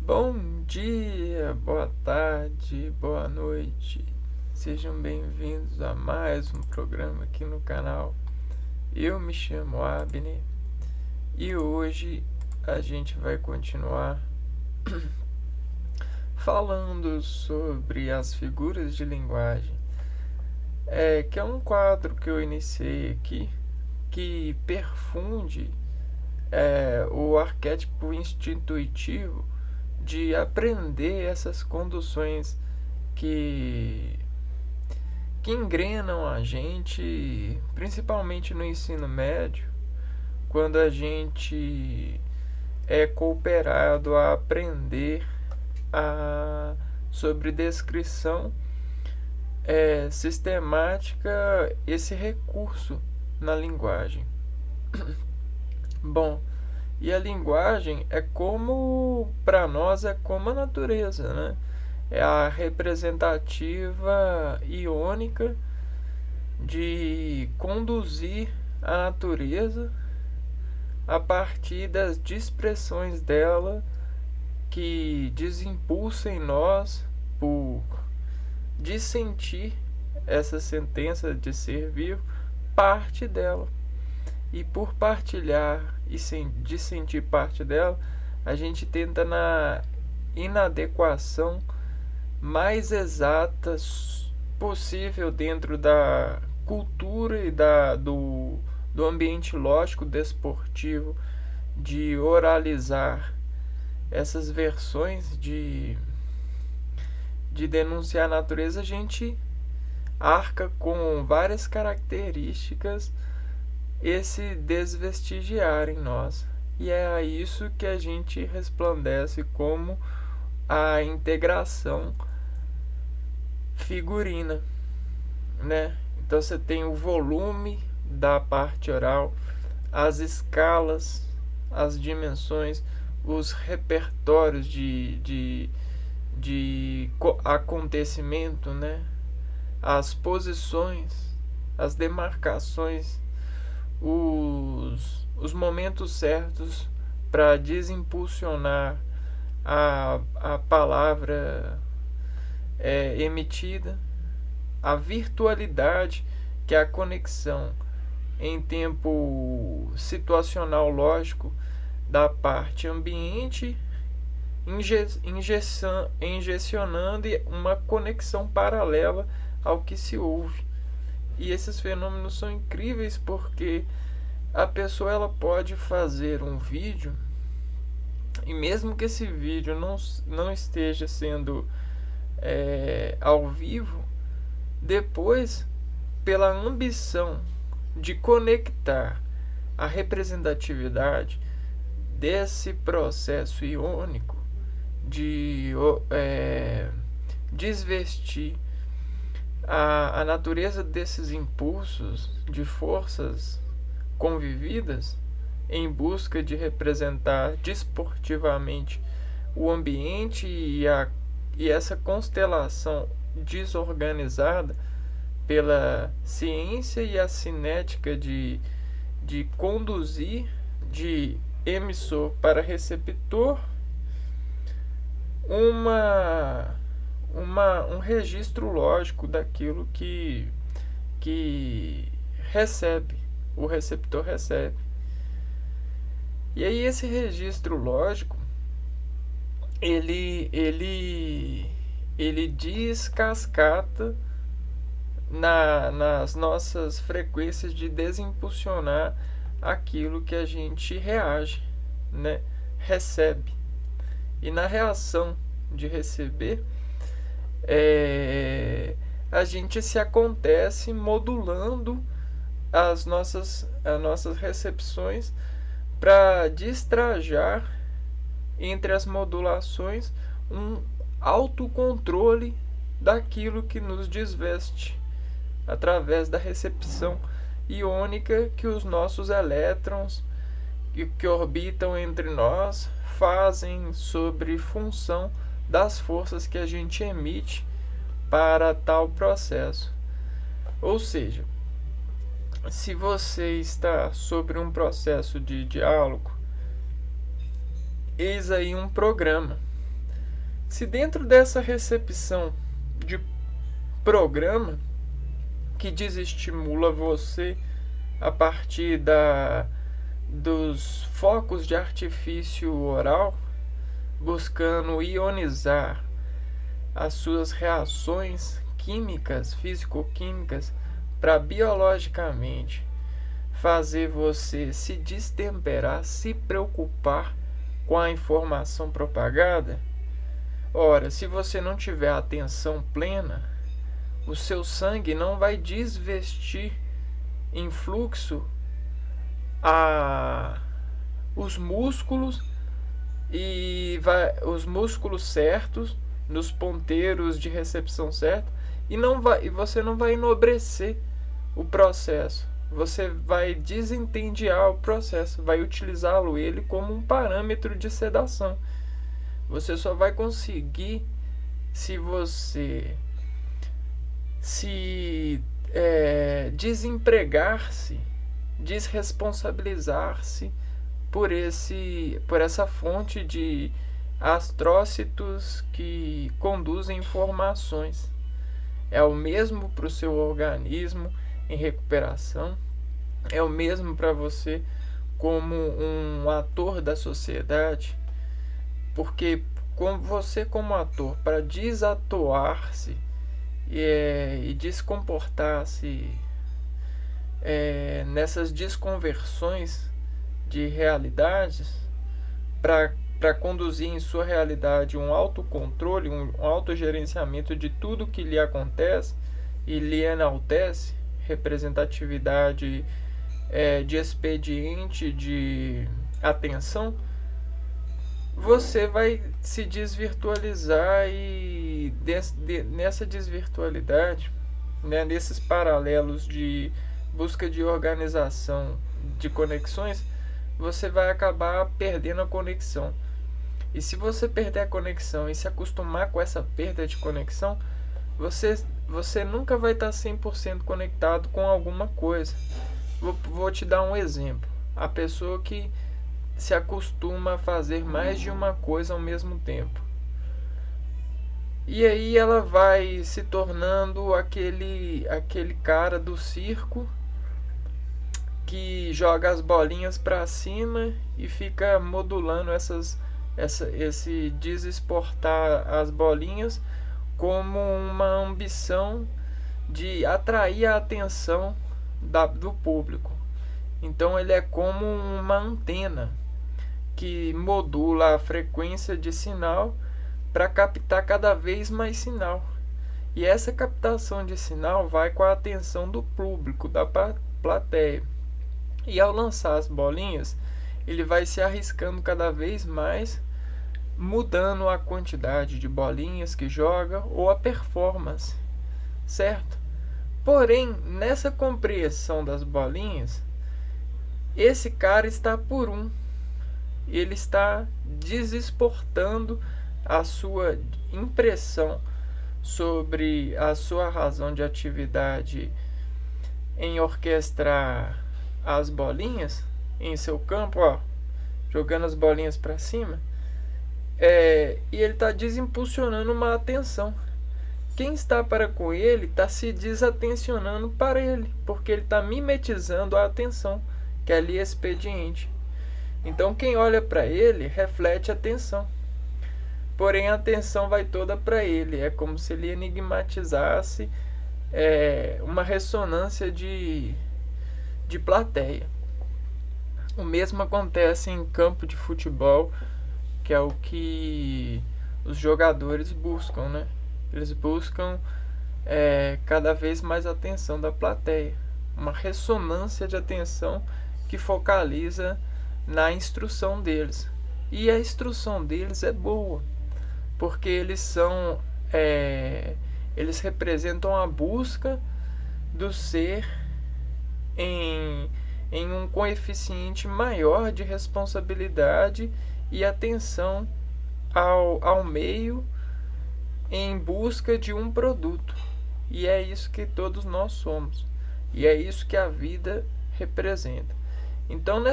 Bom dia, boa tarde, boa noite. Sejam bem-vindos a mais um programa aqui no canal. Eu me chamo Abner e hoje a gente vai continuar falando sobre as figuras de linguagem. Que é um quadro que eu iniciei aqui que perfunde o arquétipo instintivo de aprender essas conduções que, que engrenam a gente, principalmente no ensino médio, quando a gente é cooperado a aprender sobre descrição sistemática, esse recurso na linguagem. Bom, e a linguagem é como, para nós, é como a natureza, né? É a representativa iônica de conduzir a natureza a partir das expressões dela que desimpulsa em nós por dissentir essa sentença de ser vivo, parte dela. E por partilhar e de sentir parte dela, a gente tenta na inadequação mais exata possível dentro da cultura e do ambiente lógico desportivo de oralizar essas versões de denunciar a natureza. A gente arca com várias características esse desvestigiar em nós. E é a isso que a gente resplandece como a integração figurina, né? Então você tem o volume da parte oral, as escalas, as dimensões, os repertórios de acontecimento, né? As posições, as demarcações, os momentos certos para desimpulsionar a palavra emitida, a virtualidade, que é a conexão em tempo situacional lógico da parte ambiente, injecionando uma conexão paralela ao que se ouve. E esses fenômenos são incríveis porque a pessoa ela pode fazer um vídeo e mesmo que esse vídeo não esteja sendo ao vivo, depois, pela ambição de conectar a representatividade desse processo iônico, de desvestir a natureza desses impulsos de forças convividas em busca de representar desportivamente o ambiente e essa constelação desorganizada pela ciência e a cinética de conduzir de emissor para receptor um registro lógico daquilo que recebe, o receptor recebe. E aí esse registro lógico, ele descascata nas nossas frequências de desimpulsionar aquilo que a gente reage, né? Recebe. E na reação de receber, a gente se acontece modulando as nossas recepções para destrajar entre as modulações um autocontrole daquilo que nos desveste através da recepção iônica que os nossos elétrons que orbitam entre nós fazem sobre função das forças que a gente emite para tal processo. Ou seja, se você está sobre um processo de diálogo, eis aí um programa. Se dentro dessa recepção de programa que desestimula você a partir dos focos de artifício oral, buscando ionizar as suas reações químicas, físico-químicas, para biologicamente fazer você se destemperar, se preocupar com a informação propagada. Ora, se você não tiver atenção plena, o seu sangue não vai desvestir em fluxo os músculos os músculos certos, nos ponteiros de recepção certa, e você não vai enobrecer o processo. Você vai desentendiar o processo, vai utilizá-lo ele como um parâmetro de sedação. Você só vai conseguir se você desempregar-se, desresponsabilizar-se por essa fonte de astrócitos que conduzem informações. É o mesmo para o seu organismo em recuperação, é o mesmo para você como um ator da sociedade, porque você como ator, para desatoar-se e descomportar-se nessas desconversões de realidades, para conduzir em sua realidade um autocontrole, um autogerenciamento de tudo que lhe acontece e lhe enaltece, representatividade de expediente, de atenção, você vai se desvirtualizar e nessa desvirtualidade, né, nesses paralelos de busca de organização de conexões, você vai acabar perdendo a conexão. E se você perder a conexão e se acostumar com essa perda de conexão, você nunca vai estar 100% conectado com alguma coisa. Vou te dar um exemplo. A pessoa que se acostuma a fazer mais de uma coisa ao mesmo tempo. E aí ela vai se tornando aquele cara do circo que joga as bolinhas para cima e fica modulando esse desesportar as bolinhas como uma ambição de atrair a atenção do público. Então ele é como uma antena que modula a frequência de sinal para captar cada vez mais sinal. E essa captação de sinal vai com a atenção do público, da plateia. E ao lançar as bolinhas, ele vai se arriscando cada vez mais, mudando a quantidade de bolinhas que joga ou a performance, certo? Porém, nessa compreensão das bolinhas, esse cara está por ele está desesportando a sua impressão sobre a sua razão de atividade em orquestrar as bolinhas em seu campo, jogando as bolinhas para cima, e ele está desimpulsionando uma atenção. Quem está para com ele está se desatencionando para ele, porque ele está mimetizando a atenção, que é ali expediente. Então quem olha para ele reflete a atenção. Porém a atenção vai toda para ele. É como se ele enigmatizasse uma ressonância de plateia. O mesmo acontece em campo de futebol, que é o que os jogadores buscam, né? Eles buscam cada vez mais atenção da plateia. Uma ressonância de atenção que focaliza na instrução deles. E a instrução deles é boa, porque eles representam a busca do ser em um coeficiente maior de responsabilidade e atenção ao meio em busca de um produto. E é isso que todos nós somos. E é isso que a vida representa. Então,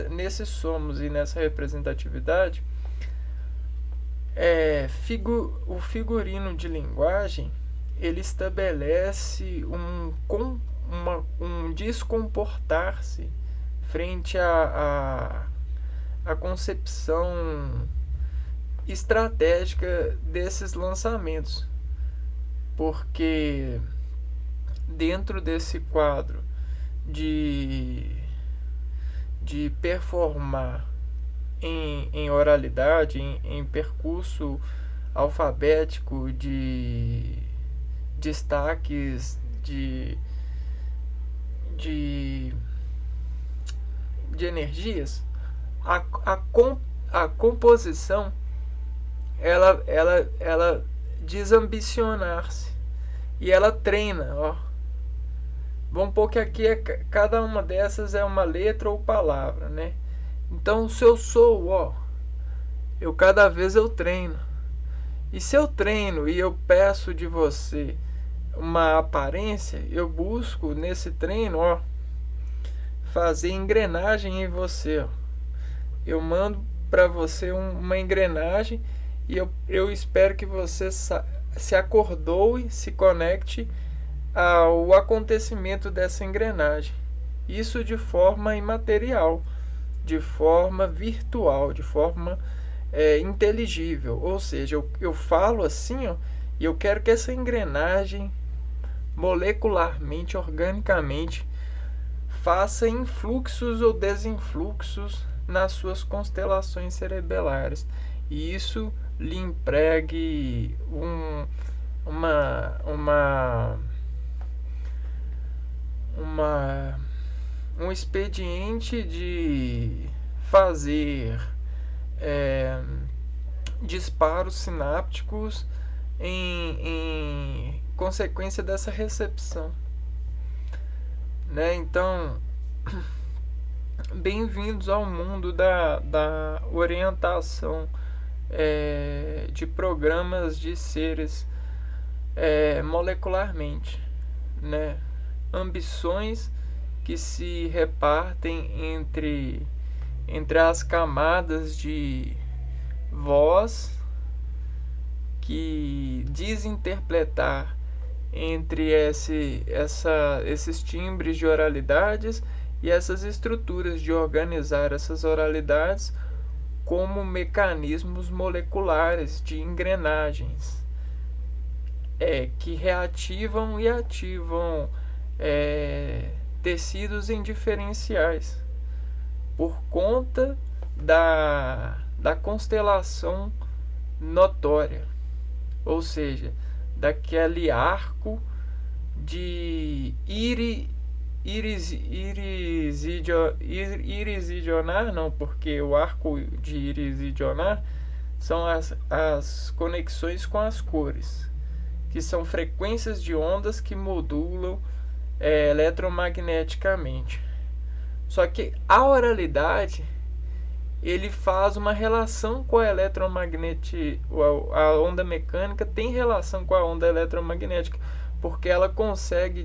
nesse somos e nessa representatividade, O figurino de linguagem ele estabelece um descomportar-se frente à concepção estratégica desses lançamentos, porque dentro desse quadro de performar em oralidade, em percurso alfabético, de destaques, de energias, a composição ela desambicionar-se e ela treina, ó. Vamos pôr que aqui cada uma dessas é uma letra ou palavra, né? Então, se eu sou, ó, cada vez eu treino. E se eu treino e eu peço de você uma aparência, eu busco nesse treino, ó, fazer engrenagem em você, ó. Eu mando para você uma engrenagem e eu espero que você se acordoe, se conecte ao acontecimento dessa engrenagem. Isso de forma imaterial, de forma virtual, de forma inteligível. Ou seja, eu falo assim, ó, e eu quero que essa engrenagem molecularmente, organicamente, faça influxos ou desinfluxos nas suas constelações cerebelares. E isso lhe empregue um expediente de fazer disparos sinápticos em consequência dessa recepção, né? Então, bem-vindos ao mundo da orientação de programas de seres molecularmente, né? Ambições que se repartem entre as camadas de voz que desinterpretar entre esses timbres de oralidades e essas estruturas de organizar essas oralidades como mecanismos moleculares de engrenagens que reativam e ativam tecidos indiferenciais por conta da constelação notória, ou seja, daquele arco de irisidionar, não, porque o arco de irisidionar são as conexões com as cores, que são frequências de ondas que modulam eletromagneticamente. Só que a oralidade ele faz uma relação com a a onda mecânica tem relação com a onda eletromagnética, porque ela consegue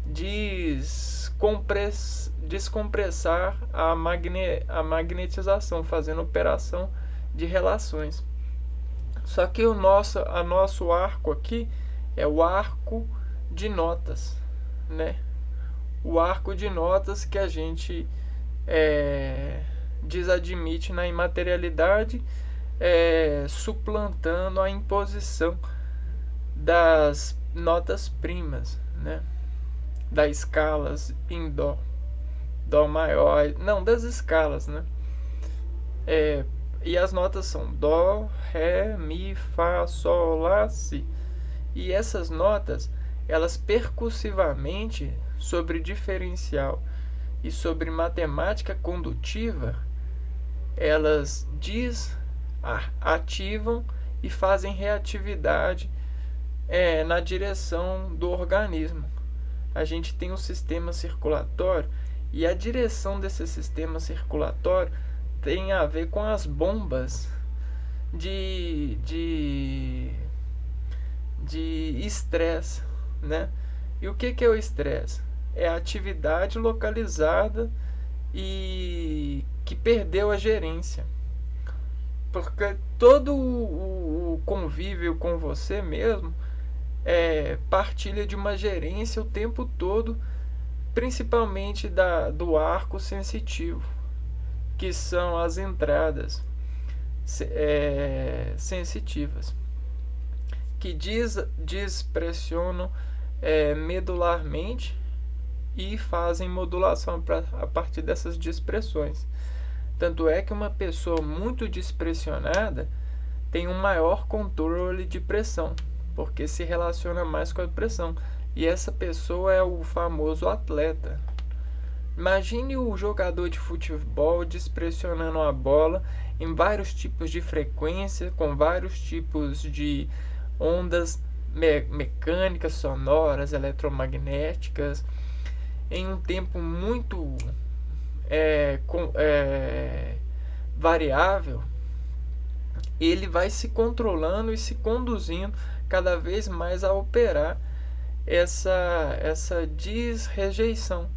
descompressar a magnetização, fazendo operação de relações. Só que o nosso arco aqui é o arco de notas, né? O arco de notas que a gente desadmite na imaterialidade, suplantando a imposição das notas primas, né? Das escalas em dó maior, não, das escalas, né? E as notas são dó, ré, mi, fá, sol, lá, si. E essas notas, elas percussivamente, sobre diferencial e sobre matemática condutiva, elas ativam e fazem reatividade na direção do organismo. A gente tem um sistema circulatório e a direção desse sistema circulatório tem a ver com as bombas de estresse, né? E o que é o estresse? É a atividade localizada e que perdeu a gerência. porque todo o convívio com você mesmo partilha de uma gerência o tempo todo, principalmente do arco sensitivo, que são as entradas sensitivas, que despressionam medularmente e fazem modulação a partir dessas dispressões. Tanto é que uma pessoa muito despressionada tem um maior controle de pressão, porque se relaciona mais com a pressão. E essa pessoa é o famoso atleta. Imagine o jogador de futebol despressionando a bola em vários tipos de frequência, com vários tipos de ondas mecânicas, sonoras, eletromagnéticas, em um tempo muito variável. Ele vai se controlando e se conduzindo cada vez mais a operar essa desrejeição,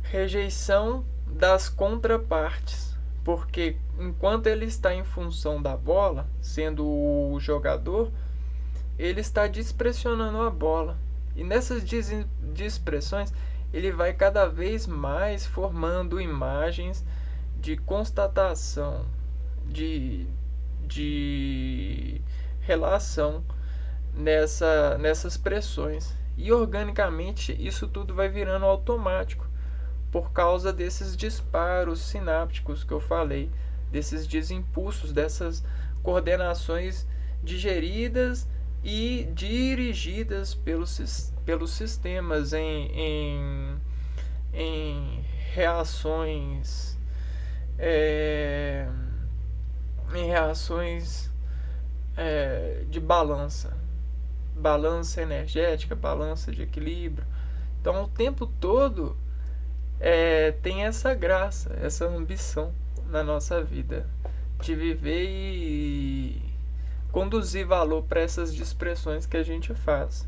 rejeição das contrapartes, porque enquanto ele está em função da bola, sendo o jogador, ele está despressionando a bola, e nessas dispressões ele vai cada vez mais formando imagens de constatação, de relação nessas pressões. E organicamente isso tudo vai virando automático, por causa desses disparos sinápticos que eu falei, desses desimpulsos, dessas coordenações digeridas e dirigidas pelos sistemas em reações de balança energética, balança de equilíbrio. Então o tempo todo tem essa graça, essa ambição na nossa vida de viver e conduzir valor para essas dispressões que a gente faz.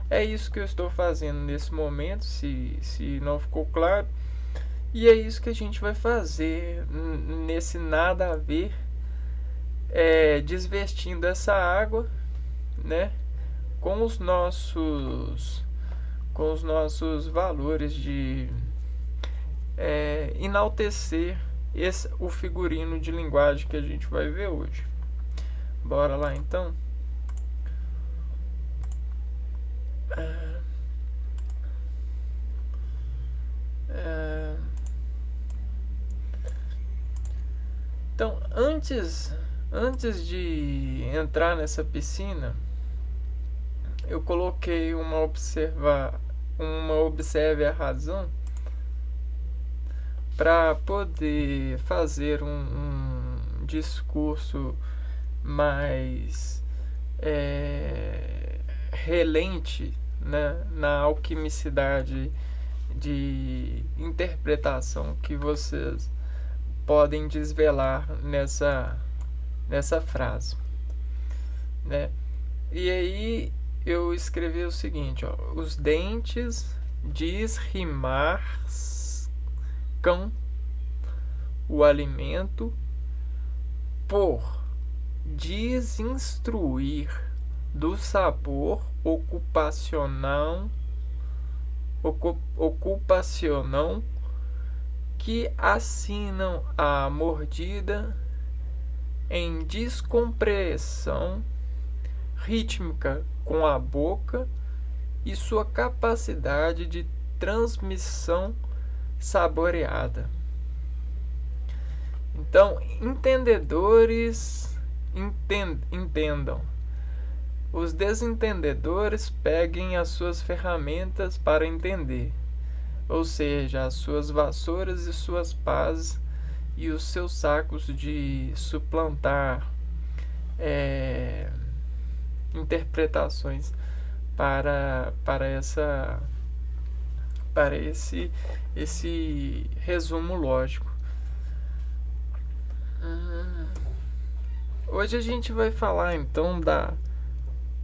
É isso que eu estou fazendo nesse momento, se não ficou claro. E é isso que a gente vai fazer nesse nada a ver, desvestindo essa água, né, com os nossos valores de enaltecer o figurino de linguagem que a gente vai ver hoje. Bora lá então. Então, antes de entrar nessa piscina, eu coloquei uma observe a razão para poder fazer um discurso mais relente, né, na alquimicidade de interpretação que vocês podem desvelar nessa frase, né? E aí eu escrevi o seguinte, ó: os dentes desrimarcam o alimento por desinstruir do sabor ocupacional que assinam a mordida em descompressão rítmica com a boca e sua capacidade de transmissão saboreada. Então, entendedores entendam. Os desentendedores peguem as suas ferramentas para entender, ou seja, as suas vassouras e suas pás e os seus sacos de suplantar interpretações para esse resumo lógico. Hoje a gente vai falar então da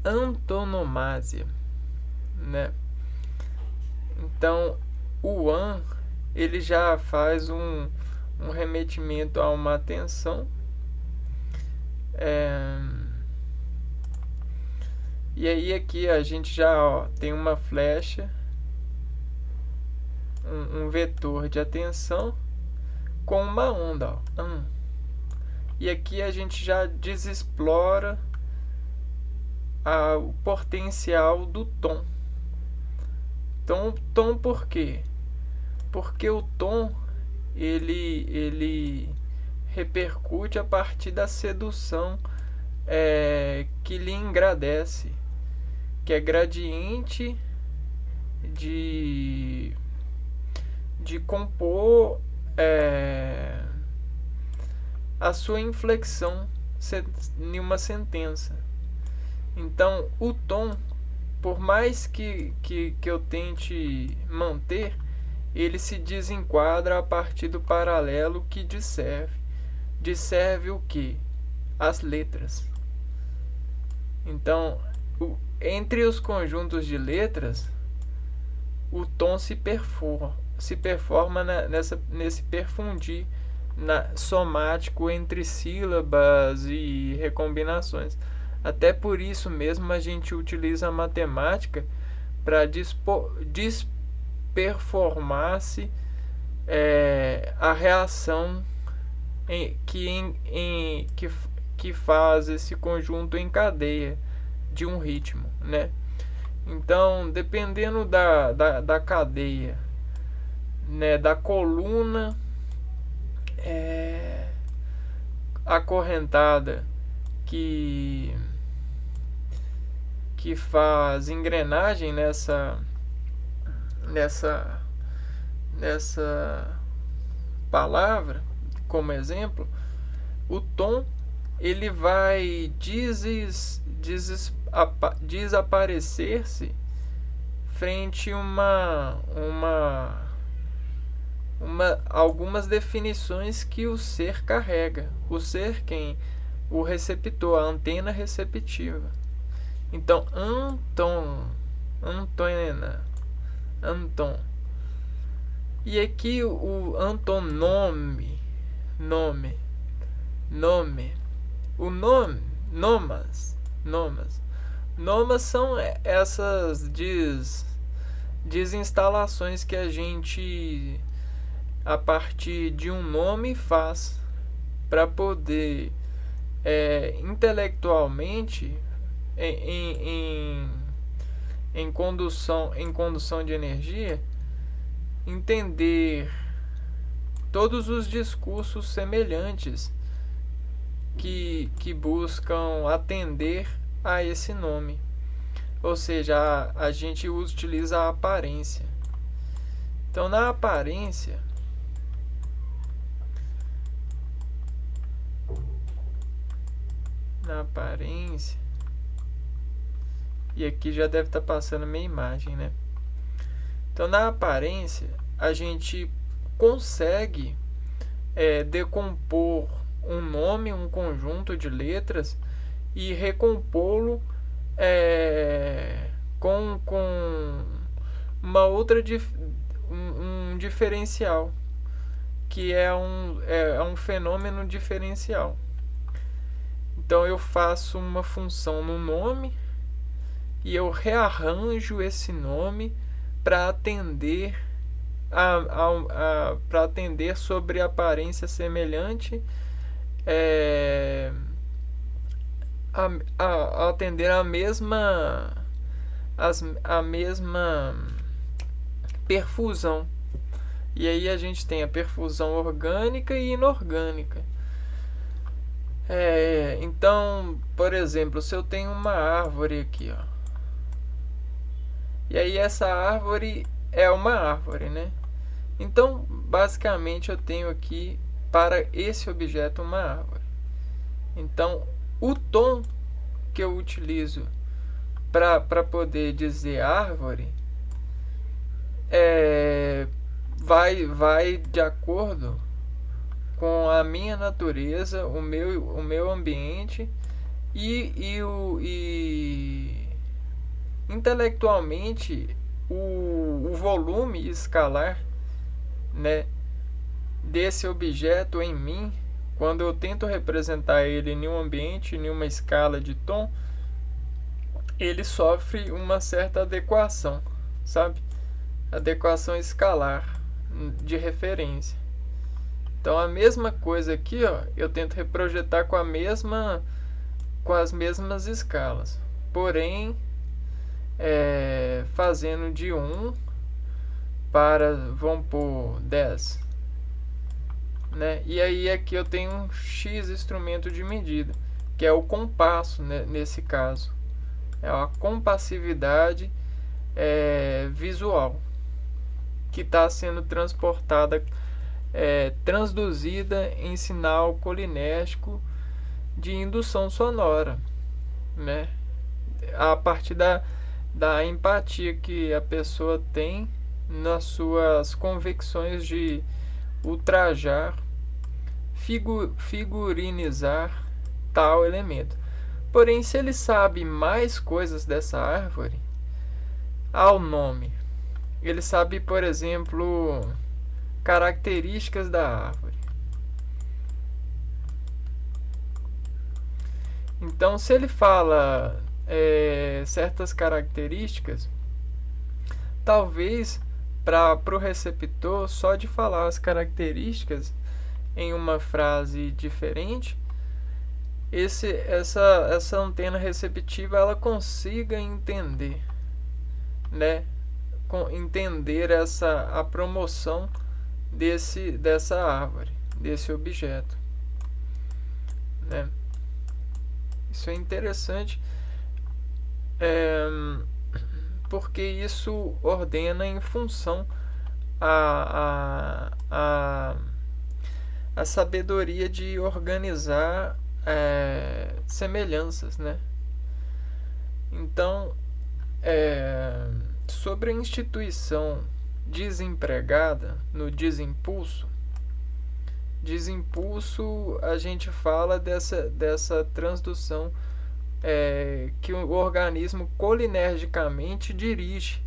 antonomásia, né? Então o ele já faz um remetimento a uma atenção, E aí aqui a gente já tem uma flecha, um vetor de atenção com uma onda. E aqui a gente já desexplora o potencial do tom. Então, tom por quê? Porque o tom ele repercute a partir da sedução que lhe engrandece, que é gradiente de compor a sua inflexão em uma sentença. Então, o tom, por mais que eu tente manter, ele se desenquadra a partir do paralelo que disserve. Disserve o quê? As letras. Então, entre os conjuntos de letras, o tom se performa nesse perfundir somático entre sílabas e recombinações. Até por isso mesmo a gente utiliza a matemática para desperformar-se a reação que faz esse conjunto em cadeia de um ritmo, né? Então, dependendo da cadeia, né, da coluna acorrentada que faz engrenagem nessa palavra, como exemplo, o tom ele vai desaparecer-se frente a algumas definições que o ser carrega. O ser quem? O receptor, a antena receptiva. Então, antena, anton. E aqui o antonome, nome. O nome, nomas são essas desinstalações que a gente, a partir de um nome, faz para poder intelectualmente em condução de energia entender todos os discursos semelhantes que buscam atender a esse nome. Ou seja, a gente utiliza a aparência. Então, na aparência, e aqui já deve estar passando a minha imagem, né? Então, na aparência, a gente consegue decompor um nome, um conjunto de letras e recompô-lo com uma outra um diferencial, que é um fenômeno diferencial. Então eu faço uma função no nome e eu rearranjo esse nome para atender para atender sobre aparência semelhante, atender a mesma perfusão. E aí a gente tem a perfusão orgânica e inorgânica. Então, por exemplo, se eu tenho uma árvore aqui, ó, e aí essa árvore é uma árvore, né? Então, basicamente, eu tenho aqui para esse objeto uma árvore. Então, o tom que eu utilizo para poder dizer árvore vai de acordo com a minha natureza, o meu ambiente e intelectualmente o volume escalar, né, desse objeto em mim quando eu tento representar ele em um ambiente, em uma escala de tom, ele sofre uma certa adequação, sabe? Adequação escalar de referência. Então a mesma coisa aqui, ó, eu tento reprojetar com as mesmas escalas, porém fazendo de 1 para, vamos por 10, né? E aí aqui eu tenho um X instrumento de medida, que é o compasso, né, nesse caso. É a compassividade visual que está sendo transportada, transduzida em sinal colinérgico de indução sonora, né? A partir da empatia que a pessoa tem nas suas convicções de ultrajar, figurinizar tal elemento. Porém, se ele sabe mais coisas dessa árvore, ao nome, ele sabe, por exemplo, características da árvore. Então, se ele fala certas características, talvez para o receptor, só de falar as características em uma frase diferente, essa antena receptiva ela consiga entender, né? Entender a promoção dessa árvore, desse objeto, né? Isso é interessante, porque isso ordena em função a sabedoria de organizar semelhanças, né? Então, sobre a instituição desempregada no desimpulso, a gente fala dessa transdução que o organismo colinergicamente dirige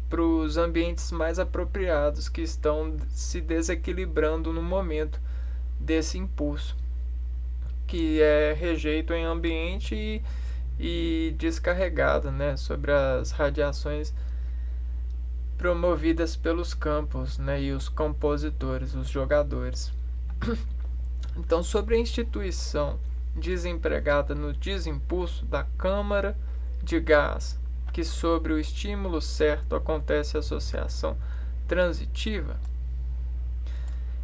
para os ambientes mais apropriados que estão se desequilibrando no momento desse impulso, que é rejeito em ambiente e descarregado, né, sobre as radiações promovidas pelos campos, né, e os compositores, os jogadores. Então, sobre a instituição desempregada no desimpulso da câmara de gás, que sobre o estímulo certo acontece a associação transitiva,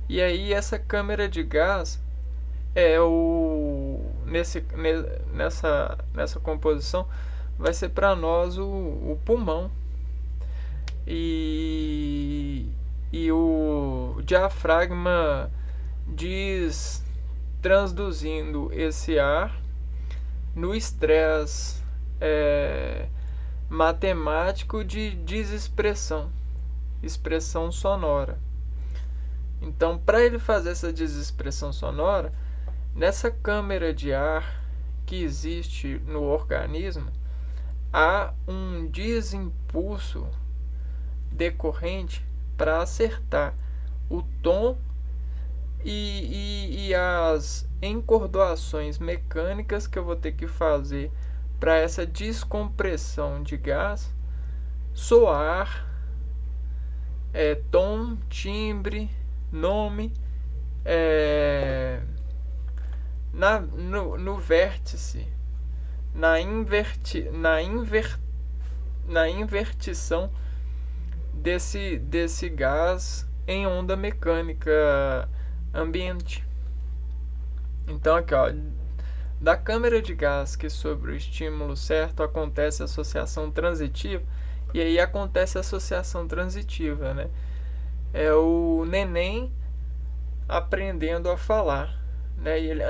e aí essa câmara de gás nessa composição vai ser para nós o pulmão, e o diafragma transduzindo esse ar no estresse matemático de desexpressão, expressão sonora. Então, para ele fazer essa desexpressão sonora, nessa câmara de ar que existe no organismo, há um desimpulso decorrente para acertar o tom e as encordoações mecânicas que eu vou ter que fazer para essa descompressão de gás soar, tom, timbre, nome, no vértice, na invertição desse gás em onda mecânica ambiente. Então aqui, ó, da câmara de gás que sobre o estímulo certo acontece a associação transitiva, e aí acontece a associação transitiva, né? É o neném aprendendo a falar, né? E ele,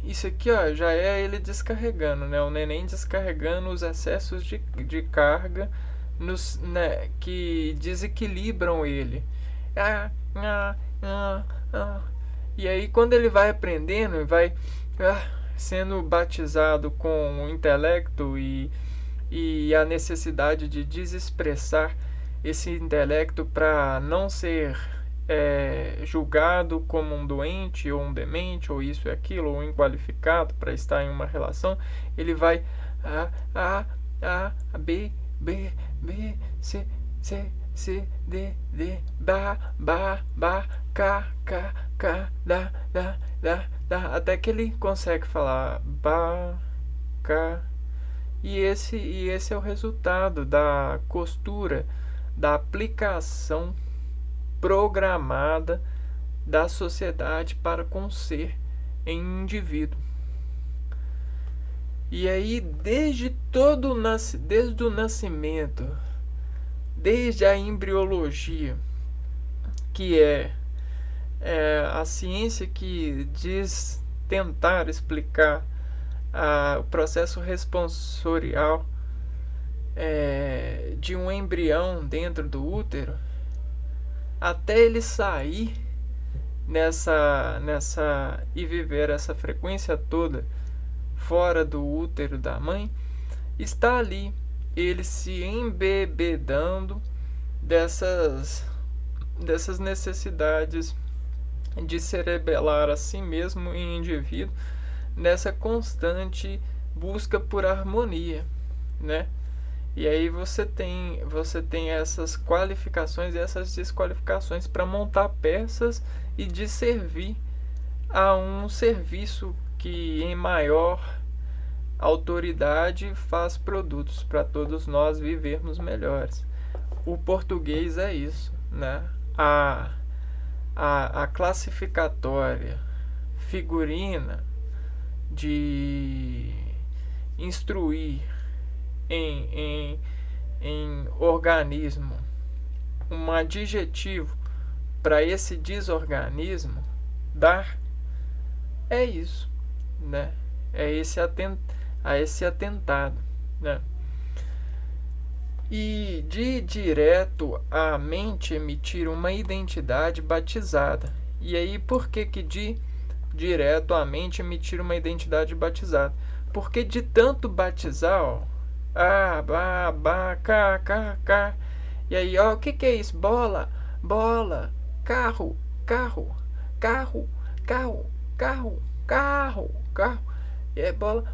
isso aqui, ó, já é ele descarregando, né? O neném descarregando os excessos de carga né, que desequilibram ele. E aí quando ele vai aprendendo, vai sendo batizado com o intelecto e a necessidade de desexpressar esse intelecto para não ser julgado como um doente ou um demente ou isso e aquilo ou inqualificado para estar em uma relação, ele vai A, B, C, D, Ba, K, Da, até que ele consegue falar Ba, K. E esse é o resultado da costura, da aplicação programada da sociedade para com o ser em indivíduo. E aí, desde o nascimento, desde a embriologia, que é a ciência que diz tentar explicar o processo responsorial de um embrião dentro do útero, até ele sair e viver essa frequência toda fora do útero da mãe, está ali ele se embebedando dessas necessidades de se rebelar a si mesmo em indivíduo, nessa constante busca por harmonia, né? E aí você tem essas qualificações e essas desqualificações para montar peças e de servir a um serviço que em maior autoridade faz produtos para todos nós vivermos melhores. O português é isso, né? A classificatória figurina de instruir em organismo um adjetivo para esse desorganismo, dar, é isso, né? É esse atentado, né? E de direto a mente emitir uma identidade batizada. E aí, por que de direto a mente emitir uma identidade batizada? Porque de tanto batizar, ó, K. E aí, ó, o que é isso? Bola, carro. É bola.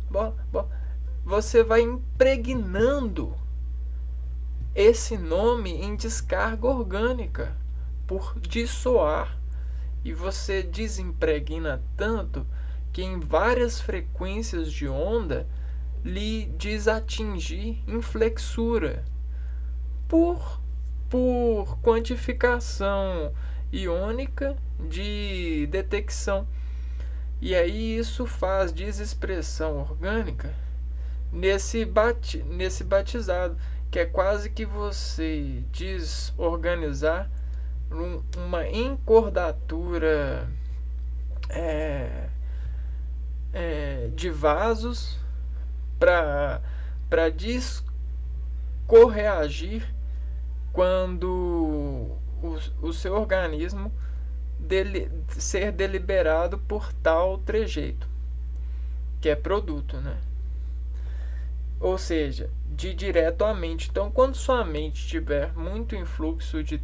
Você vai impregnando esse nome em descarga orgânica por dissoar. E você desimpregna tanto que em várias frequências de onda lhe desatingir inflexura por quantificação iônica de detecção. E aí isso faz desexpressão orgânica nesse batizado, que é quase que você desorganizar uma encordatura de vasos para descorreagir quando o seu organismo ser deliberado por tal trejeito, que é produto, né? Ou seja, de direto à mente. Então, quando sua mente tiver muito influxo de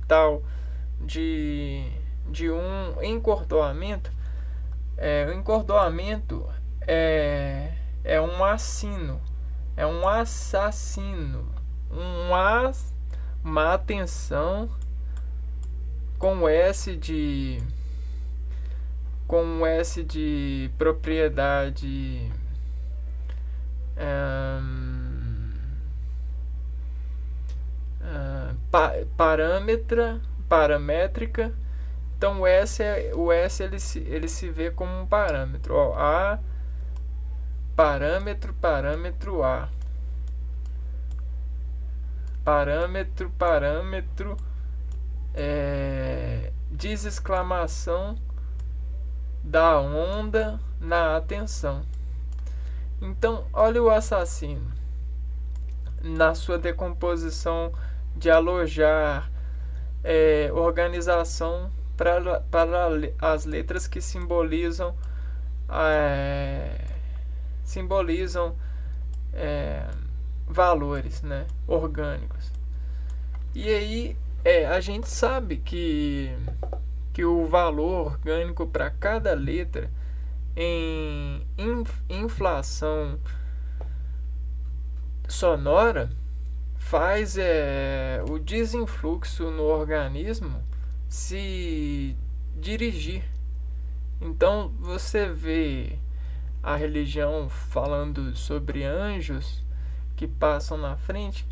um encordoamento, o encordoamento é um assino, é um assassino, uma atenção com S de propriedade paramétrica. Então o S ele se vê como um parâmetro, ó, A parâmetro A, parâmetro desexclamação da onda na atenção. Então, olha o assassino na sua decomposição de alojar organização para as letras que simbolizam valores, né, orgânicos. E aí a gente sabe que que o valor orgânico para cada letra em inflação sonora faz o desinfluxo no organismo se dirigir. Então você vê a religião falando sobre anjos que passam na frente.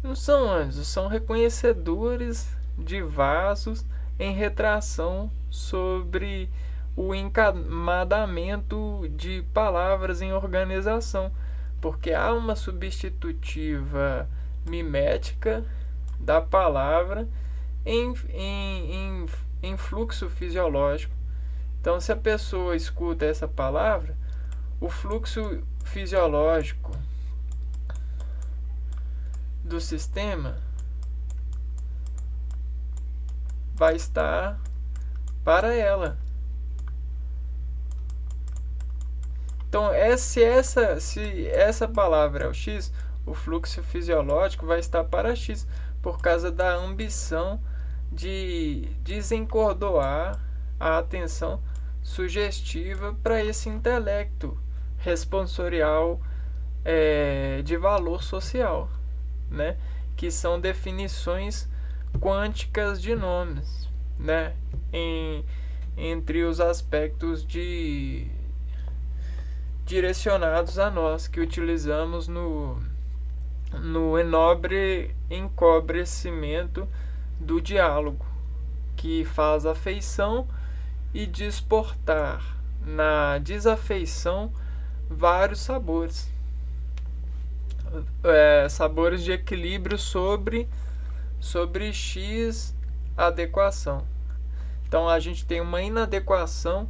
Não são anjos, são reconhecedores de vasos em retração sobre o encamadamento de palavras em organização, porque há uma substitutiva mimética da palavra em fluxo fisiológico. Então, se a pessoa escuta essa palavra, o fluxo fisiológico do sistema vai estar para ela. Então, se essa palavra é o X, o fluxo fisiológico vai estar para X, por causa da ambição de desencordoar a atenção sugestiva para esse intelecto responsorial de valor social, né? Que são definições quânticas de nomes, né? Entre os aspectos direcionados a nós, que utilizamos no enobre encobrecimento do diálogo, que faz afeição e desportar na desafeição vários sabores. Sabores de equilíbrio sobre X adequação. Então a gente tem uma inadequação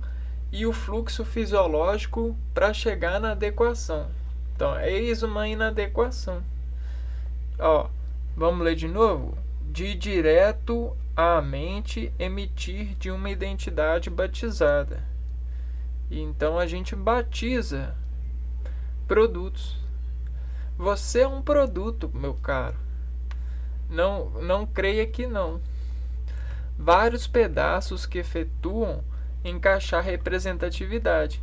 e o fluxo fisiológico para chegar na adequação. Então, eis uma inadequação. Vamos ler de novo? De direto à mente emitir de uma identidade batizada. E então a gente batiza produtos. Você é um produto, meu caro. Não creia que não. Vários pedaços que efetuam encaixar representatividade.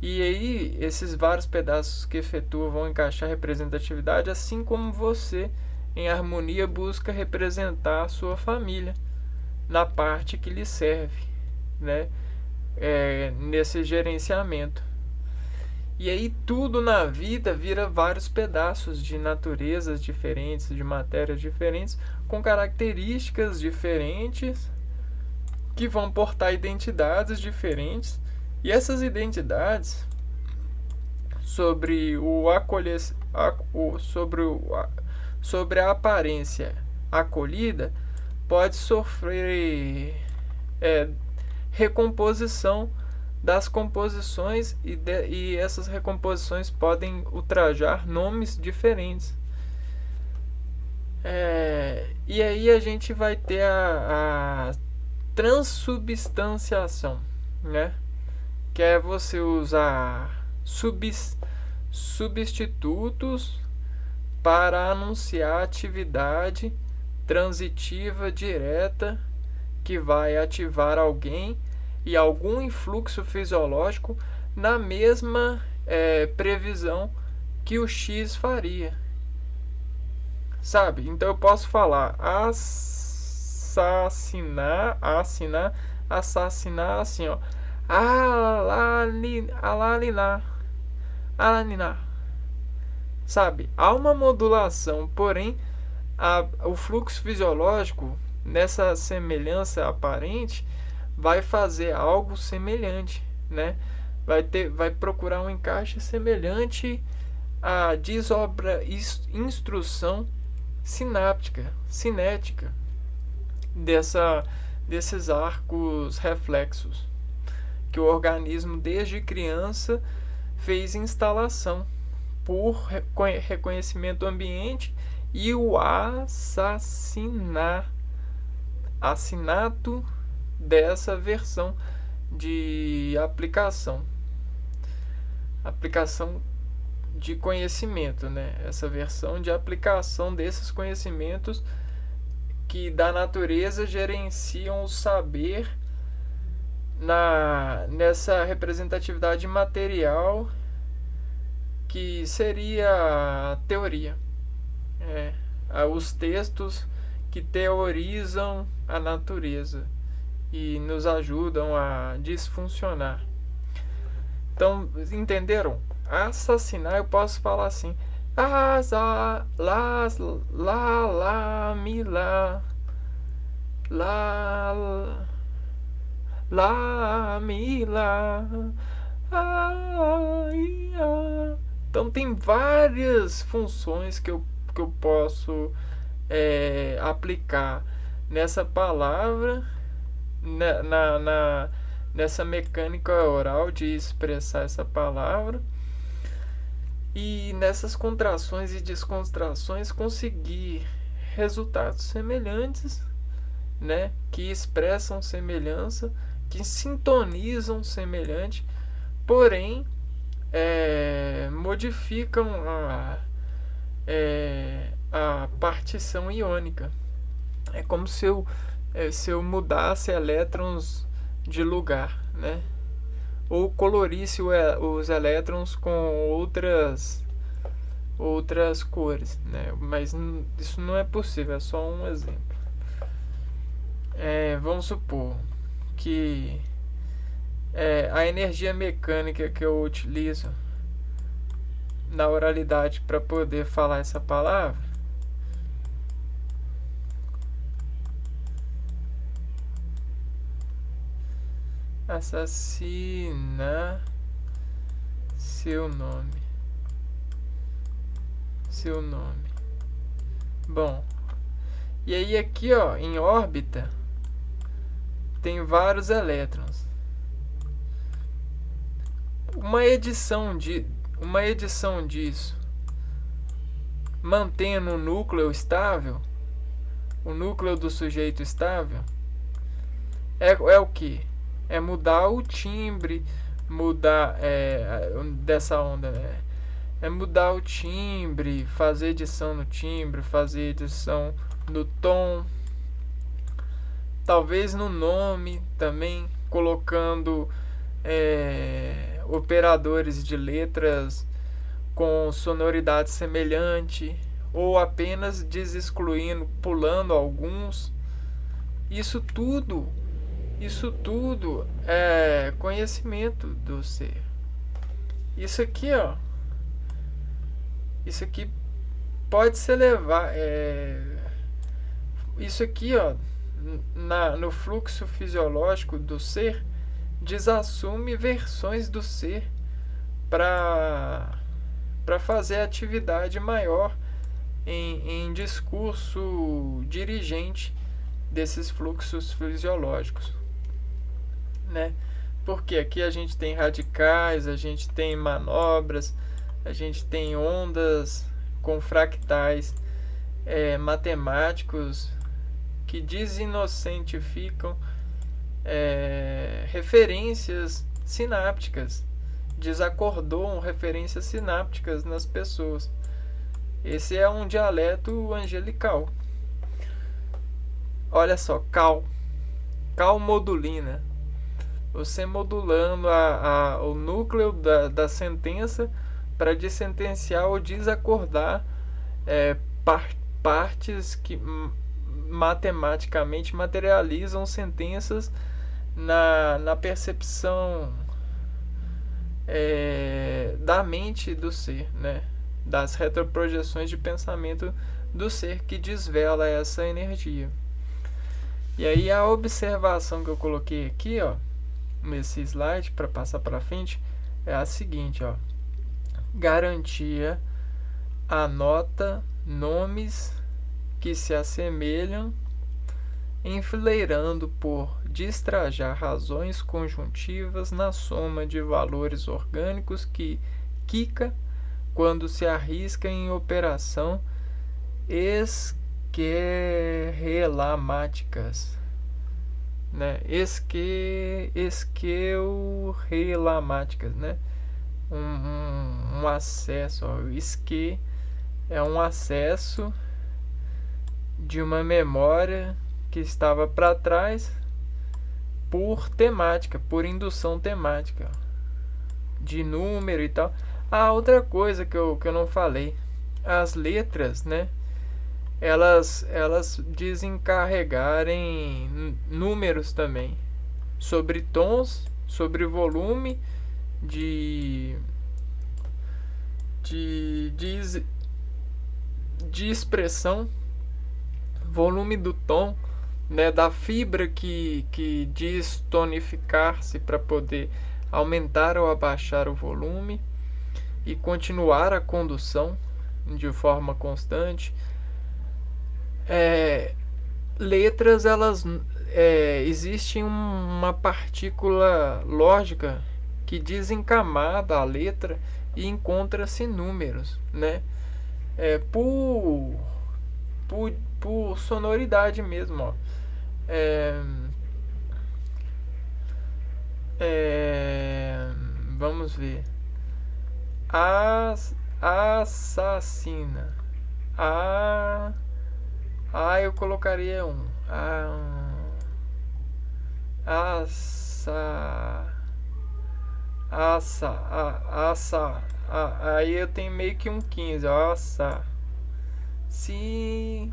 E aí, esses vários pedaços que efetuam vão encaixar representatividade, assim como você, em harmonia, busca representar a sua família na parte que lhe serve, né? Nesse gerenciamento. E aí tudo na vida vira vários pedaços de naturezas diferentes, de matérias diferentes, com características diferentes, que vão portar identidades diferentes. E essas identidades, sobre a aparência acolhida, pode sofrer recomposição das composições, e essas recomposições podem ultrajar nomes diferentes. E aí a gente vai ter a transubstanciação, né? Que é você usar substitutos para anunciar atividade transitiva direta que vai ativar alguém e algum influxo fisiológico na mesma previsão que o X faria. Sabe? Então eu posso falar assassinar assim, ó. Alaninar. Sabe? Há uma modulação, porém o fluxo fisiológico, nessa semelhança aparente, vai fazer algo semelhante, né? Vai procurar um encaixe semelhante à instrução cinética desses arcos reflexos que o organismo desde criança fez instalação por reconhecimento ambiente e o assinato dessa versão de aplicação de conhecimento, né? Essa versão de aplicação desses conhecimentos que da natureza gerenciam o saber nessa representatividade material que seria a teoria. Os textos que teorizam a natureza e nos ajudam a desfuncionar. Então, entenderam? Assassinar, eu posso falar assim: asa, las, la, mi, la, mi, la, ai, a. Então, tem várias funções que eu posso aplicar nessa palavra, nessa mecânica oral de expressar essa palavra, e nessas contrações e descontrações conseguir resultados semelhantes, né, que expressam semelhança, que sintonizam semelhante, porém modificam a partição iônica. É como se eu mudasse elétrons de lugar, né? Ou colorisse os elétrons com outras cores, né? Mas isso não é possível, é só um exemplo. Vamos supor que a energia mecânica que eu utilizo na oralidade para poder falar essa palavra assassina seu nome. Bom, e aí aqui, ó, em órbita tem vários elétrons. Uma edição disso, mantendo o núcleo estável, o núcleo do sujeito estável, é o que? É mudar o timbre, mudar dessa onda, né? É mudar o timbre, fazer edição no timbre, fazer edição no tom, talvez no nome também, colocando operadores de letras com sonoridade semelhante, ou apenas desexcluindo, pulando alguns. Isso tudo é conhecimento do ser. Isso aqui, ó, pode ser levado. Isso aqui, ó, no fluxo fisiológico do ser, desassume versões do ser para fazer atividade maior em discurso dirigente desses fluxos fisiológicos, né? Porque aqui a gente tem radicais, a gente tem manobras, a gente tem ondas com fractais matemáticos que desinocentificam referências sinápticas, desacordoam referências sinápticas nas pessoas. Esse é um dialeto angelical. Olha só, cal modulina. Você modulando o núcleo da sentença para desentenciar ou desacordar partes que matematicamente materializam sentenças na percepção da mente do ser, né? Das retroprojeções de pensamento do ser que desvela essa energia. E aí a observação que eu coloquei aqui, ó, nesse slide para passar para frente, é a seguinte, ó: garantia anota nomes que se assemelham, enfileirando por destrajar razões conjuntivas na soma de valores orgânicos que quica quando se arrisca em operação esquerelamáticas, né? Esquerelamáticas, né? Um acesso, ó. O esque é um acesso de uma memória que estava para trás por temática, por indução temática, de número e tal. Outra coisa que eu não falei, as letras, né? Elas desencarregarem números também, sobre tons, sobre volume de expressão, volume do tom, né, da fibra que diz tonificar-se para poder aumentar ou abaixar o volume e continuar a condução de forma constante. Letras, elas existe uma partícula lógica que desencamada a letra e encontra-se números, né? Por sonoridade mesmo, ó. Vamos ver. Assassina. Eu colocaria um. Aí eu tenho meio que um 15. Sim.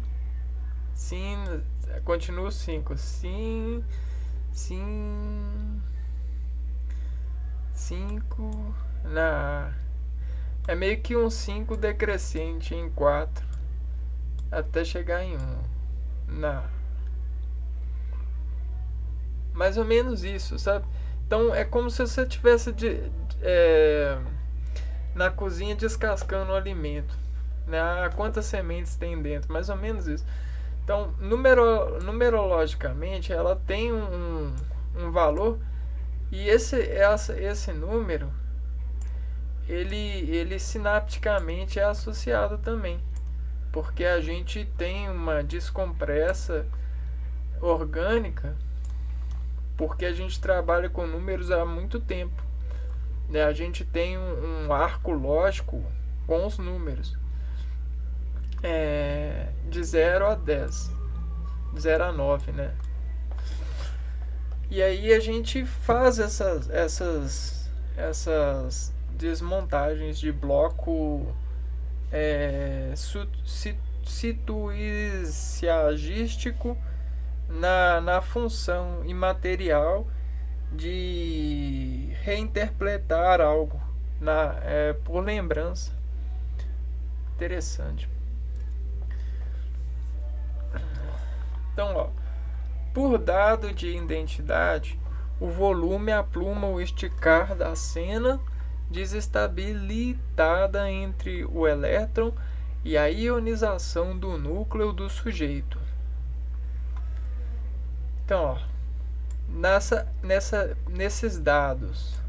Continua o 5. Sim. 5. É meio que um 5 decrescente em 4. Até chegar em 1. Mais ou menos isso, sabe? Então é como se você estivesse na cozinha descascando o alimento, né? Quantas sementes tem dentro? Mais ou menos isso. Então, numerologicamente, ela tem um valor, e esse número, ele sinapticamente é associado também, porque a gente tem uma descompressa orgânica, porque a gente trabalha com números há muito tempo, né? A gente tem um arco lógico com os números, de 0 a 10, de 0 a 9, né? E aí a gente faz essas desmontagens de bloco situiagístico na função imaterial de reinterpretar algo por lembrança. Interessante. Então, ó, por dado de identidade, o volume, a pluma, o esticar da cena desestabilizada entre o elétron e a ionização do núcleo do sujeito. Então, ó, nesses dados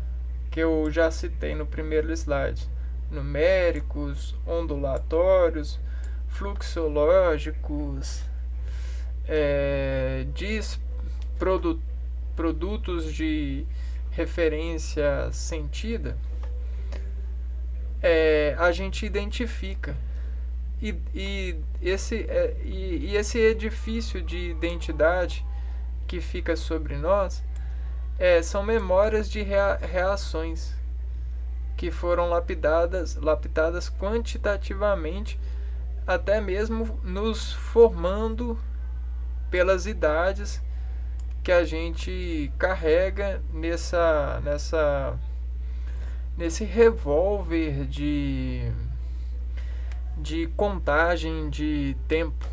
que eu já citei no primeiro slide, numéricos, ondulatórios, fluxológicos, produtos de referência sentida, a gente identifica. E esse edifício de identidade que fica sobre nós são memórias de reações que foram lapidadas quantitativamente, até mesmo nos formando pelas idades que a gente carrega nesse revólver de contagem de tempo,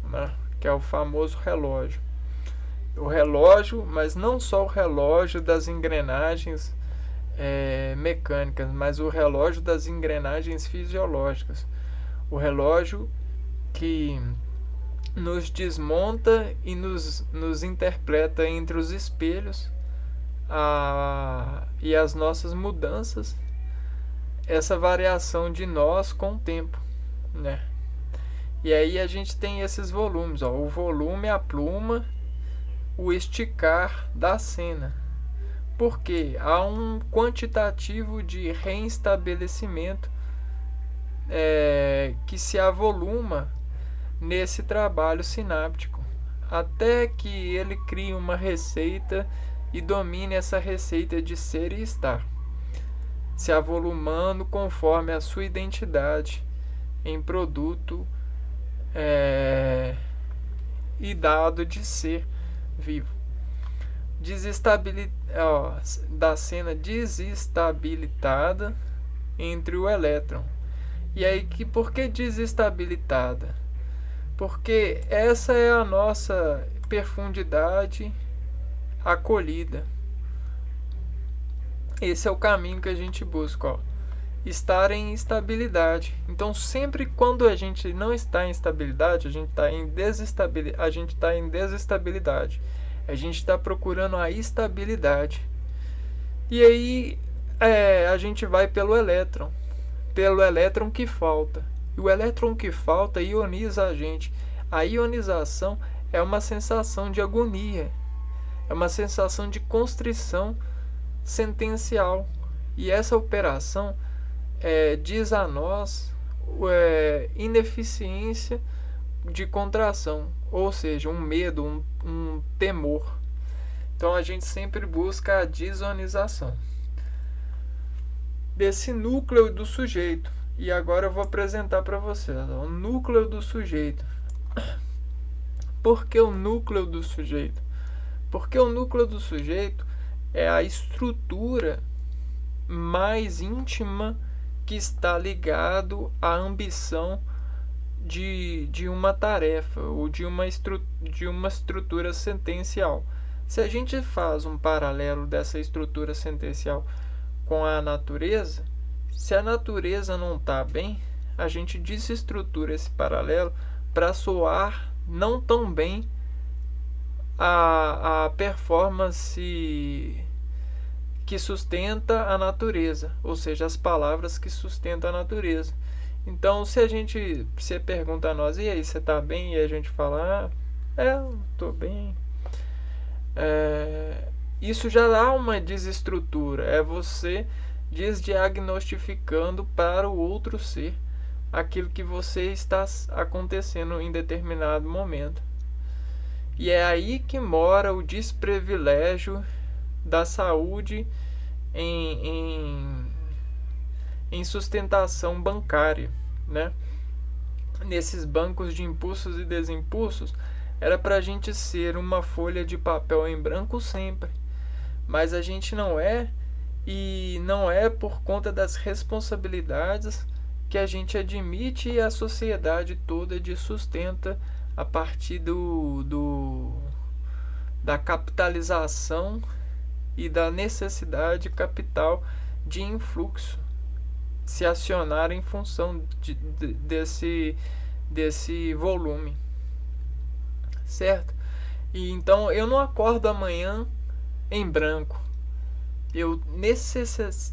né? Que é o famoso relógio. O relógio, mas não só o relógio das engrenagens mecânicas, mas o relógio das engrenagens fisiológicas. O relógio que nos desmonta e nos interpreta entre os espelhos e as nossas mudanças, essa variação de nós com o tempo, né? E aí a gente tem esses volumes, ó, o volume, a pluma, o esticar da cena, porque há um quantitativo de reestabelecimento que se avoluma nesse trabalho sináptico, até que ele crie uma receita e domine essa receita de ser e estar, se avolumando conforme a sua identidade em produto e dado de ser vivo. Da cena desestabilitada entre o elétron. E aí, por que desestabilitada? Porque essa é a nossa profundidade acolhida. Esse é o caminho que a gente busca, ó. Estar em estabilidade. Então, sempre quando a gente não está em estabilidade, a gente está em desestabilidade. A gente está procurando a estabilidade. E aí a gente vai pelo elétron que falta. E o elétron que falta ioniza a gente. A ionização é uma sensação de agonia, é uma sensação de constrição sentencial. E essa operação diz a nós ineficiência de contração, ou seja, um medo, um temor. Então a gente sempre busca a desonização desse núcleo do sujeito. E agora eu vou apresentar para vocês o núcleo do sujeito. Por que o núcleo do sujeito? Porque o núcleo do sujeito é a estrutura mais íntima que está ligado à ambição de uma tarefa ou de uma estrutura sentencial. Se a gente faz um paralelo dessa estrutura sentencial com a natureza, se a natureza não está bem, a gente desestrutura esse paralelo para soar não tão bem a performance que sustenta a natureza, ou seja, as palavras que sustentam a natureza. Então, se pergunta a nós, e aí, você está bem? E a gente fala, estou bem. Isso já dá uma desestrutura, é você desdiagnostificando para o outro ser aquilo que você está acontecendo em determinado momento. E é aí que mora o desprivilégio da saúde em sustentação bancária, né? Nesses bancos de impulsos e desimpulsos, era para a gente ser uma folha de papel em branco sempre, mas a gente não é, e não é por conta das responsabilidades que a gente admite e a sociedade toda sustenta a partir da capitalização e da necessidade capital de influxo se acionar em função desse volume, certo? E então eu não acordo amanhã em branco. Eu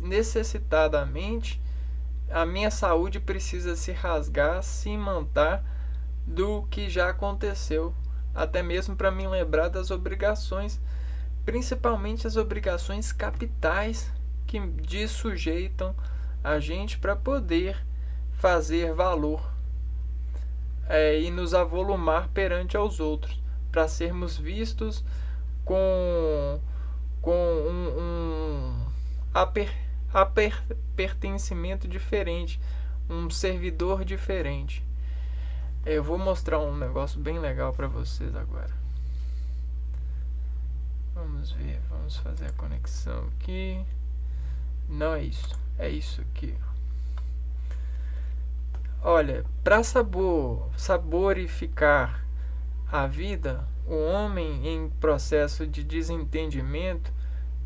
necessitadamente, a minha saúde precisa se rasgar, se imantar do que já aconteceu, até mesmo para me lembrar das obrigações, principalmente as obrigações capitais que dessujeitam a gente para poder fazer valor e nos avolumar perante aos outros, para sermos vistos com um pertencimento diferente, um servidor diferente. Eu vou mostrar um negócio bem legal para vocês agora. Vamos ver, vamos fazer a conexão aqui. Não é isso, é isso aqui. Olha, para saborificar a vida, o homem em processo de desentendimento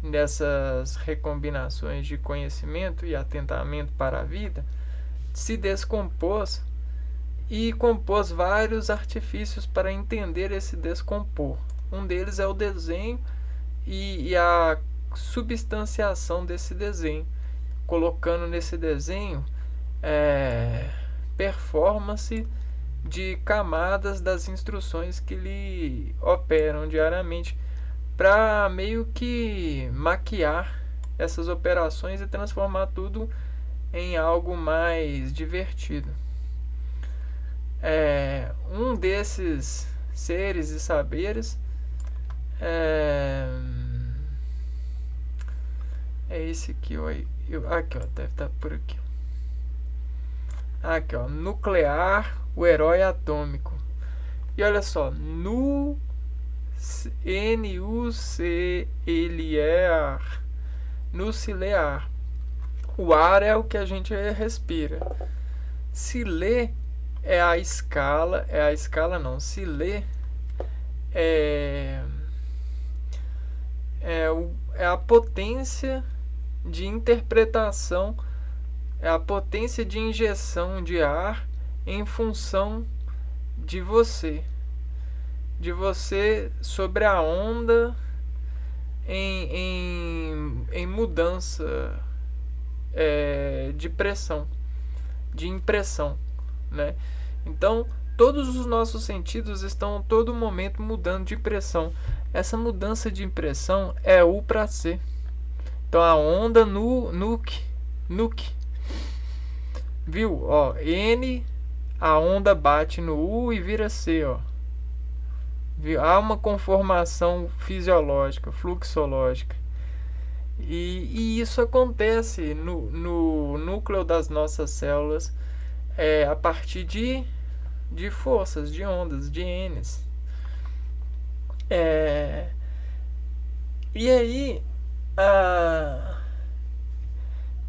dessas recombinações de conhecimento e atentamento para a vida, se descompôs e compôs vários artifícios para entender esse descompor. Um deles é o desenho e a substanciação desse desenho, colocando nesse desenho performance de camadas das instruções que lhe operam diariamente, para meio que maquiar essas operações e transformar tudo em algo mais divertido. Um desses seres e saberes É esse aqui, aqui, ó, deve estar por aqui. Aqui, ó, nuclear, o herói atômico. E olha só, nuclear, nuclear. O ar é o que a gente respira. Se lê é a escala não, se lê é a potência de interpretação, é a potência de injeção de ar em função de você sobre a onda em mudança de pressão, de impressão, né? Então, todos os nossos sentidos estão a todo momento mudando de pressão. Essa mudança de impressão é U para C. Então, a onda nuc, viu? Ó, N, a onda bate no U e vira C, ó. Viu? Há uma conformação fisiológica, fluxológica. E isso acontece no núcleo das nossas células a partir de forças, de ondas, de N's. E aí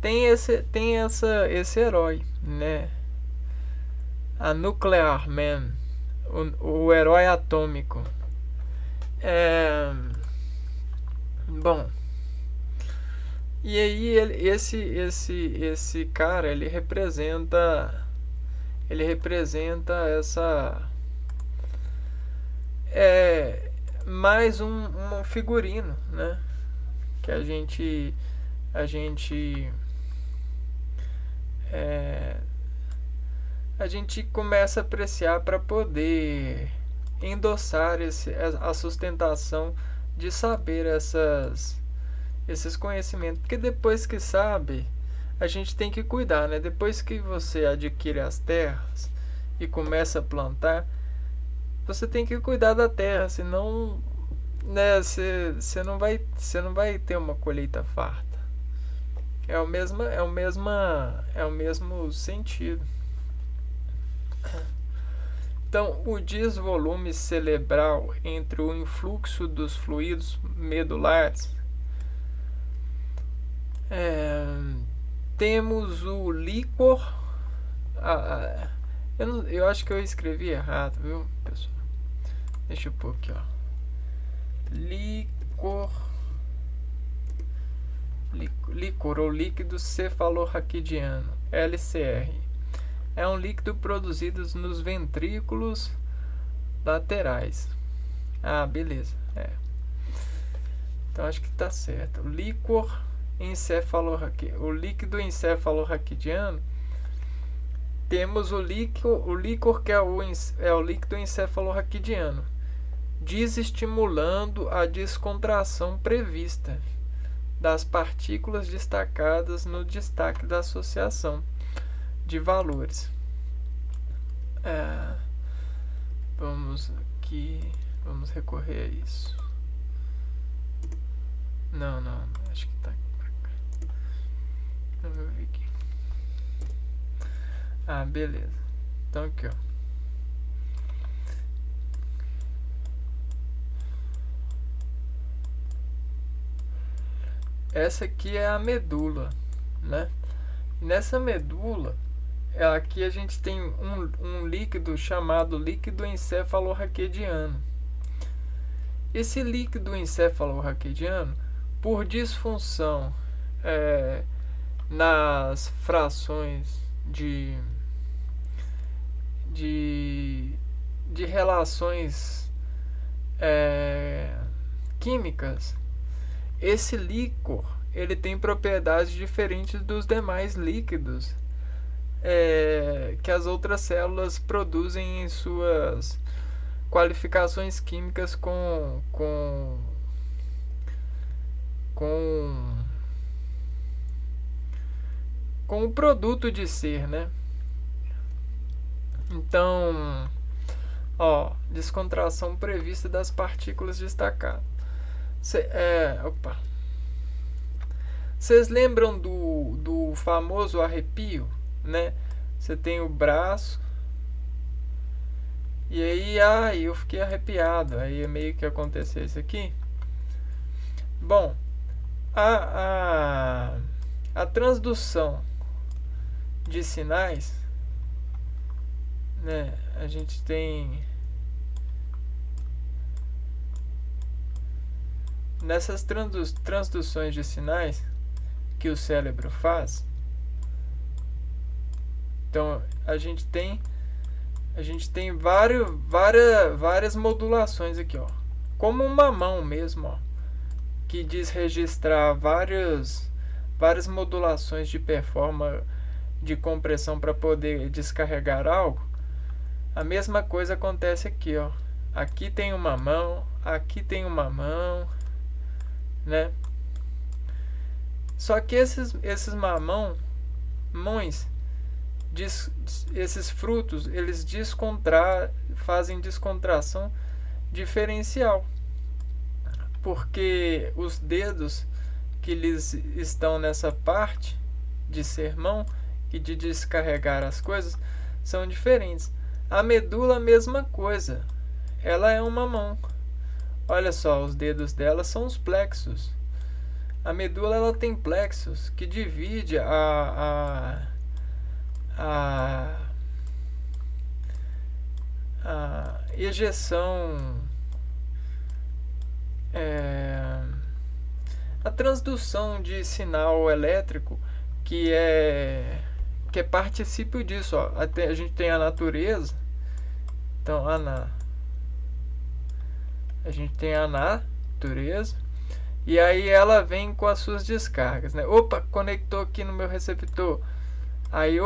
tem esse herói, né? A Nuclear Man, o herói atômico. Bom, e aí esse cara, ele representa essa mais um figurino, né? Que a gente começa a apreciar para poder endossar a sustentação de saber esses conhecimentos, porque depois que sabe, a gente tem que cuidar, né? Depois que você adquire as terras e começa a plantar, você tem que cuidar da terra, senão, né, você não vai ter uma colheita farta. É o mesmo sentido. Então, o desvolume cerebral entre o influxo dos fluidos medulares, temos o líquor. Eu acho que eu escrevi errado, viu, pessoal? Deixa eu pôr aqui, ó. Líquor ou líquido cefalorraquidiano, LCR. É um líquido produzido nos ventrículos laterais. Beleza. Então acho que tá certo. O líquido encefalorraquidiano. Temos o líquor que é o líquido encefalorraquidiano, desestimulando a descontração prevista das partículas destacadas no destaque da associação de valores. Vamos recorrer a isso. Não, acho que tá aqui. Vamos ver aqui. Beleza. Então aqui, ó. Essa aqui é a medula, né? E nessa medula, aqui a gente tem um líquido chamado líquido encefalorraquidiano. Esse líquido encefalorraquidiano, por disfunção nas frações de relações químicas, esse líquor ele tem propriedades diferentes dos demais líquidos que as outras células produzem em suas qualificações químicas com o produto de ser, né? Então, descontração prevista das partículas destacadas. Vocês lembram do famoso arrepio, né? Você tem o braço e aí, eu fiquei arrepiado. Aí meio que aconteceu isso aqui. Bom, a transdução de sinais, né? A gente tem nessas transduções de sinais que o cérebro faz. Então a gente tem várias modulações aqui, ó, como uma mão mesmo, ó, que diz registrar várias modulações de performance de compressão para poder descarregar algo. A mesma coisa acontece aqui, ó. Aqui tem uma mão, aqui tem uma mão, né? Só que esses mamões, esses frutos, eles fazem descontração diferencial, porque os dedos que eles estão nessa parte de ser mão e de descarregar as coisas são diferentes. A medula, a mesma coisa, ela é uma mão. Olha só, os dedos dela são os plexos. A medula, ela tem plexos que divide a ejeção, a transdução de sinal elétrico, que é particípio disso, ó. A gente tem a natureza. Então a gente tem a natureza, e aí ela vem com as suas descargas, né? Opa, conectou aqui no meu receptor. Aí,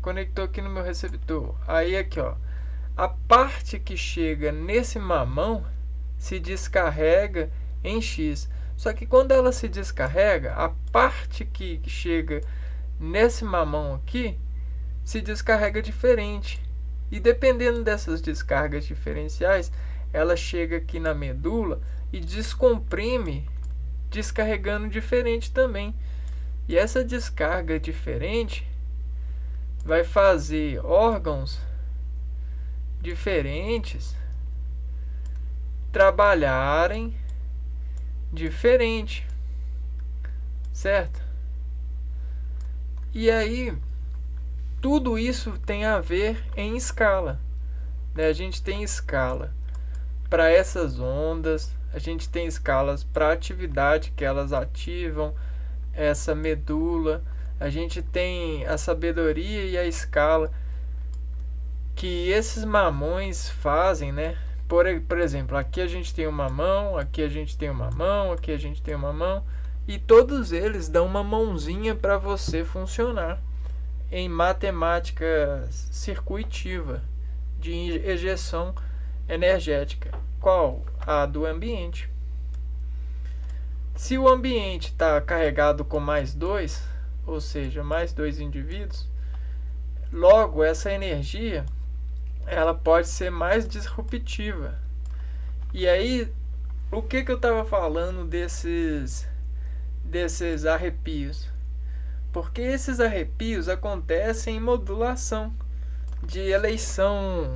conectou aqui no meu receptor. Aí aqui, ó, a parte que chega nesse mamão se descarrega em X. Só que quando ela se descarrega, a parte que chega nesse mamão aqui se descarrega diferente. E dependendo dessas descargas diferenciais, ela chega aqui na medula e descomprime, descarregando diferente também. E essa descarga diferente vai fazer órgãos diferentes trabalharem diferente, certo? E aí tudo isso tem a ver em escala, né? A gente tem escala para essas ondas, a gente tem escalas para a atividade que elas ativam essa medula, a gente tem a sabedoria e a escala que esses mamões fazem, né? Por exemplo, aqui a gente tem uma mão, aqui a gente tem uma mão, aqui a gente tem uma mão, e todos eles dão uma mãozinha para você funcionar em matemática circuitiva de ejeção energética. Qual? A do ambiente. Se o ambiente está carregado com mais 2, ou seja, mais 2 indivíduos, logo essa energia ela pode ser mais disruptiva. E aí, o que eu estava falando desses arrepios? Porque esses arrepios acontecem em modulação de eleição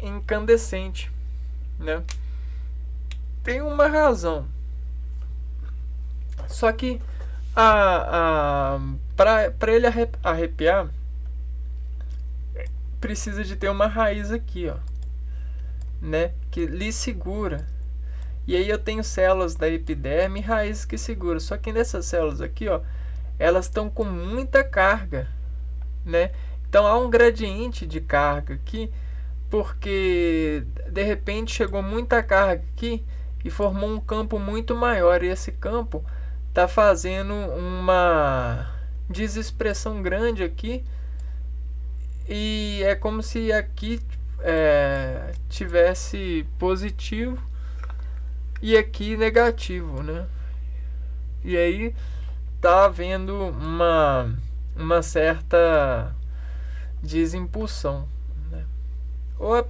incandescente, né? Tem uma razão. Só que para ele arrepiar, precisa de ter uma raiz aqui, ó, né, que lhe segura. E aí eu tenho células da epiderme e raízes que seguram. Só que nessas células aqui, ó, elas estão com muita carga, né? Então há um gradiente de carga aqui, porque de repente chegou muita carga aqui e formou um campo muito maior, e esse campo está fazendo uma desexpressão grande aqui, e é como se aqui tivesse positivo e aqui negativo, né? E aí tá havendo uma certa desimpulsão, né? Ou é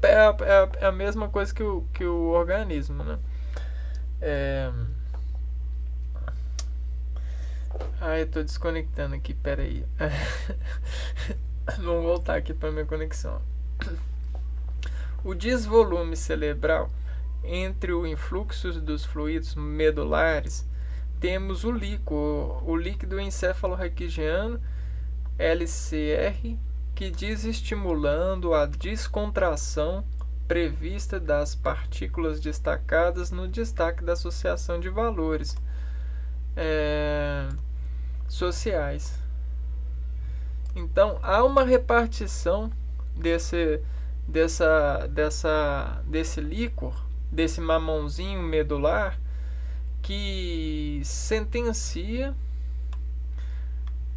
a mesma coisa que o organismo, né? Eu tô desconectando aqui, peraí. Vamos voltar aqui para minha conexão. O desvolume cerebral entre o influxo dos fluidos medulares, temos o líquido encefalorraquidiano, LCR, que diz estimulando a descontração prevista das partículas destacadas no destaque da associação de valores sociais. Então, há uma repartição desse líquor, desse mamãozinho medular, que sentencia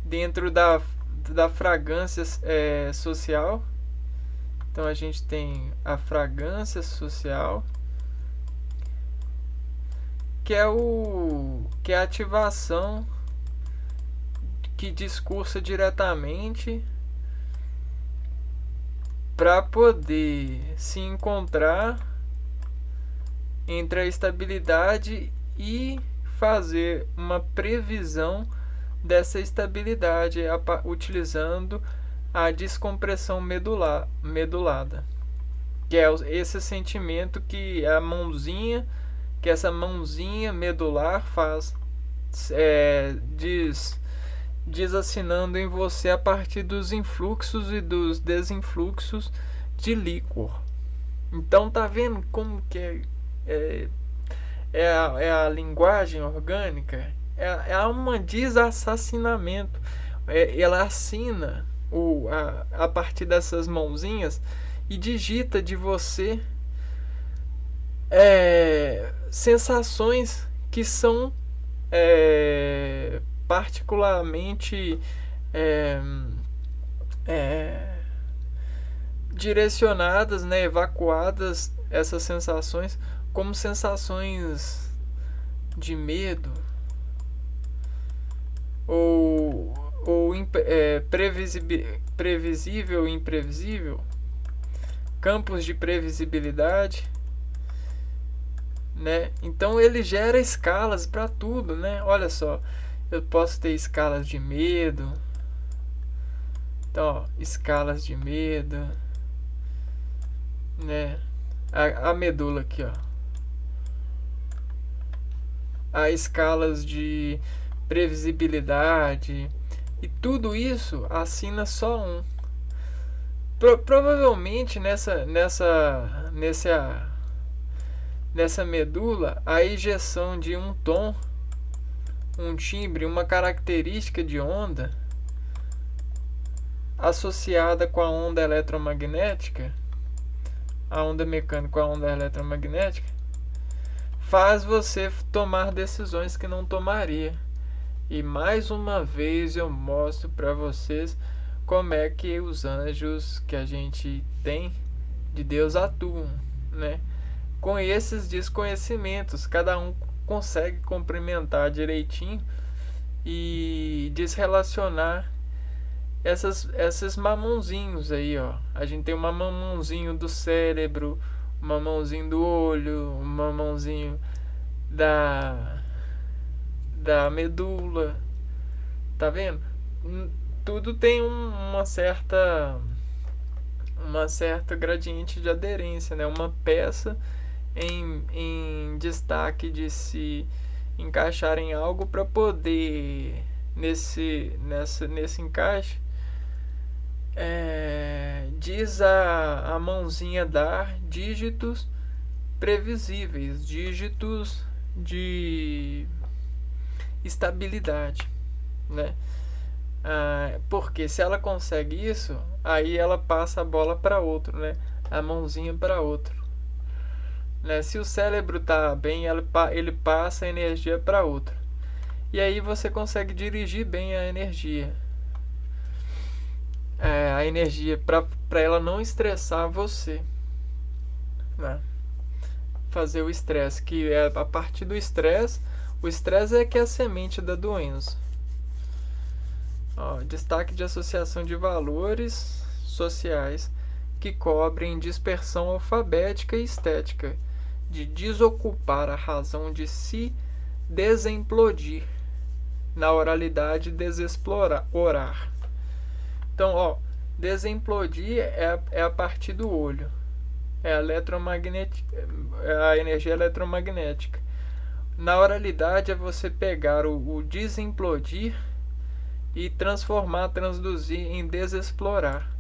dentro da fragrância social. Então a gente tem a fragrância social, que é a ativação que discursa diretamente para poder se encontrar entre a estabilidade e fazer uma previsão dessa estabilidade utilizando a descompressão medulada, que é esse sentimento que essa mãozinha medular faz, desassinando em você a partir dos influxos e dos desinfluxos de líquor. Então tá vendo como que é a linguagem orgânica? É um desassassinamento. Ela assina a partir dessas mãozinhas e digita de você sensações que são particularmente direcionadas, né, evacuadas, essas sensações como sensações de medo ou previsível e imprevisível, campos de previsibilidade, né? Então ele gera escalas para tudo, né? Olha só, eu posso ter escalas de medo. Então, ó, escalas de medo, né? A medula aqui, ó. Há escalas de previsibilidade, e tudo isso assina só um. Provavelmente nessa medula, a injeção de um tom, um timbre, uma característica de onda associada com a onda eletromagnética, a onda mecânica com a onda eletromagnética, faz você tomar decisões que não tomaria. E mais uma vez eu mostro para vocês como é que os anjos que a gente tem de Deus atuam, né? Com esses desconhecimentos, cada um consegue complementar direitinho e desrelacionar esses mamãozinhos aí, ó. A gente tem um mamãozinho do cérebro, um mamãozinho do olho, um mamãozinho da medula. Tá vendo? Tudo tem uma certa gradiente de aderência, né? Uma peça em destaque de se encaixar em algo para poder nesse encaixe diz a mãozinha dar dígitos previsíveis, dígitos de estabilidade, né? Porque se ela consegue isso, aí ela passa a bola para outro, né? A mãozinha para outro, né? Se o cérebro tá bem, ele passa a energia para outro, e aí você consegue dirigir bem a energia, para ela não estressar você, né? Fazer o estresse, que é a partir do estresse. O estresse é que é a semente da doença. Ó, destaque de associação de valores sociais, que cobrem dispersão alfabética e estética, de desocupar a razão de se desemplodir, na oralidade desexplorar, orar. Então, ó, desemplodir é a partir do olho, é a energia eletromagnética. Na oralidade é você pegar o desimplodir e transformar, transduzir em desexplorar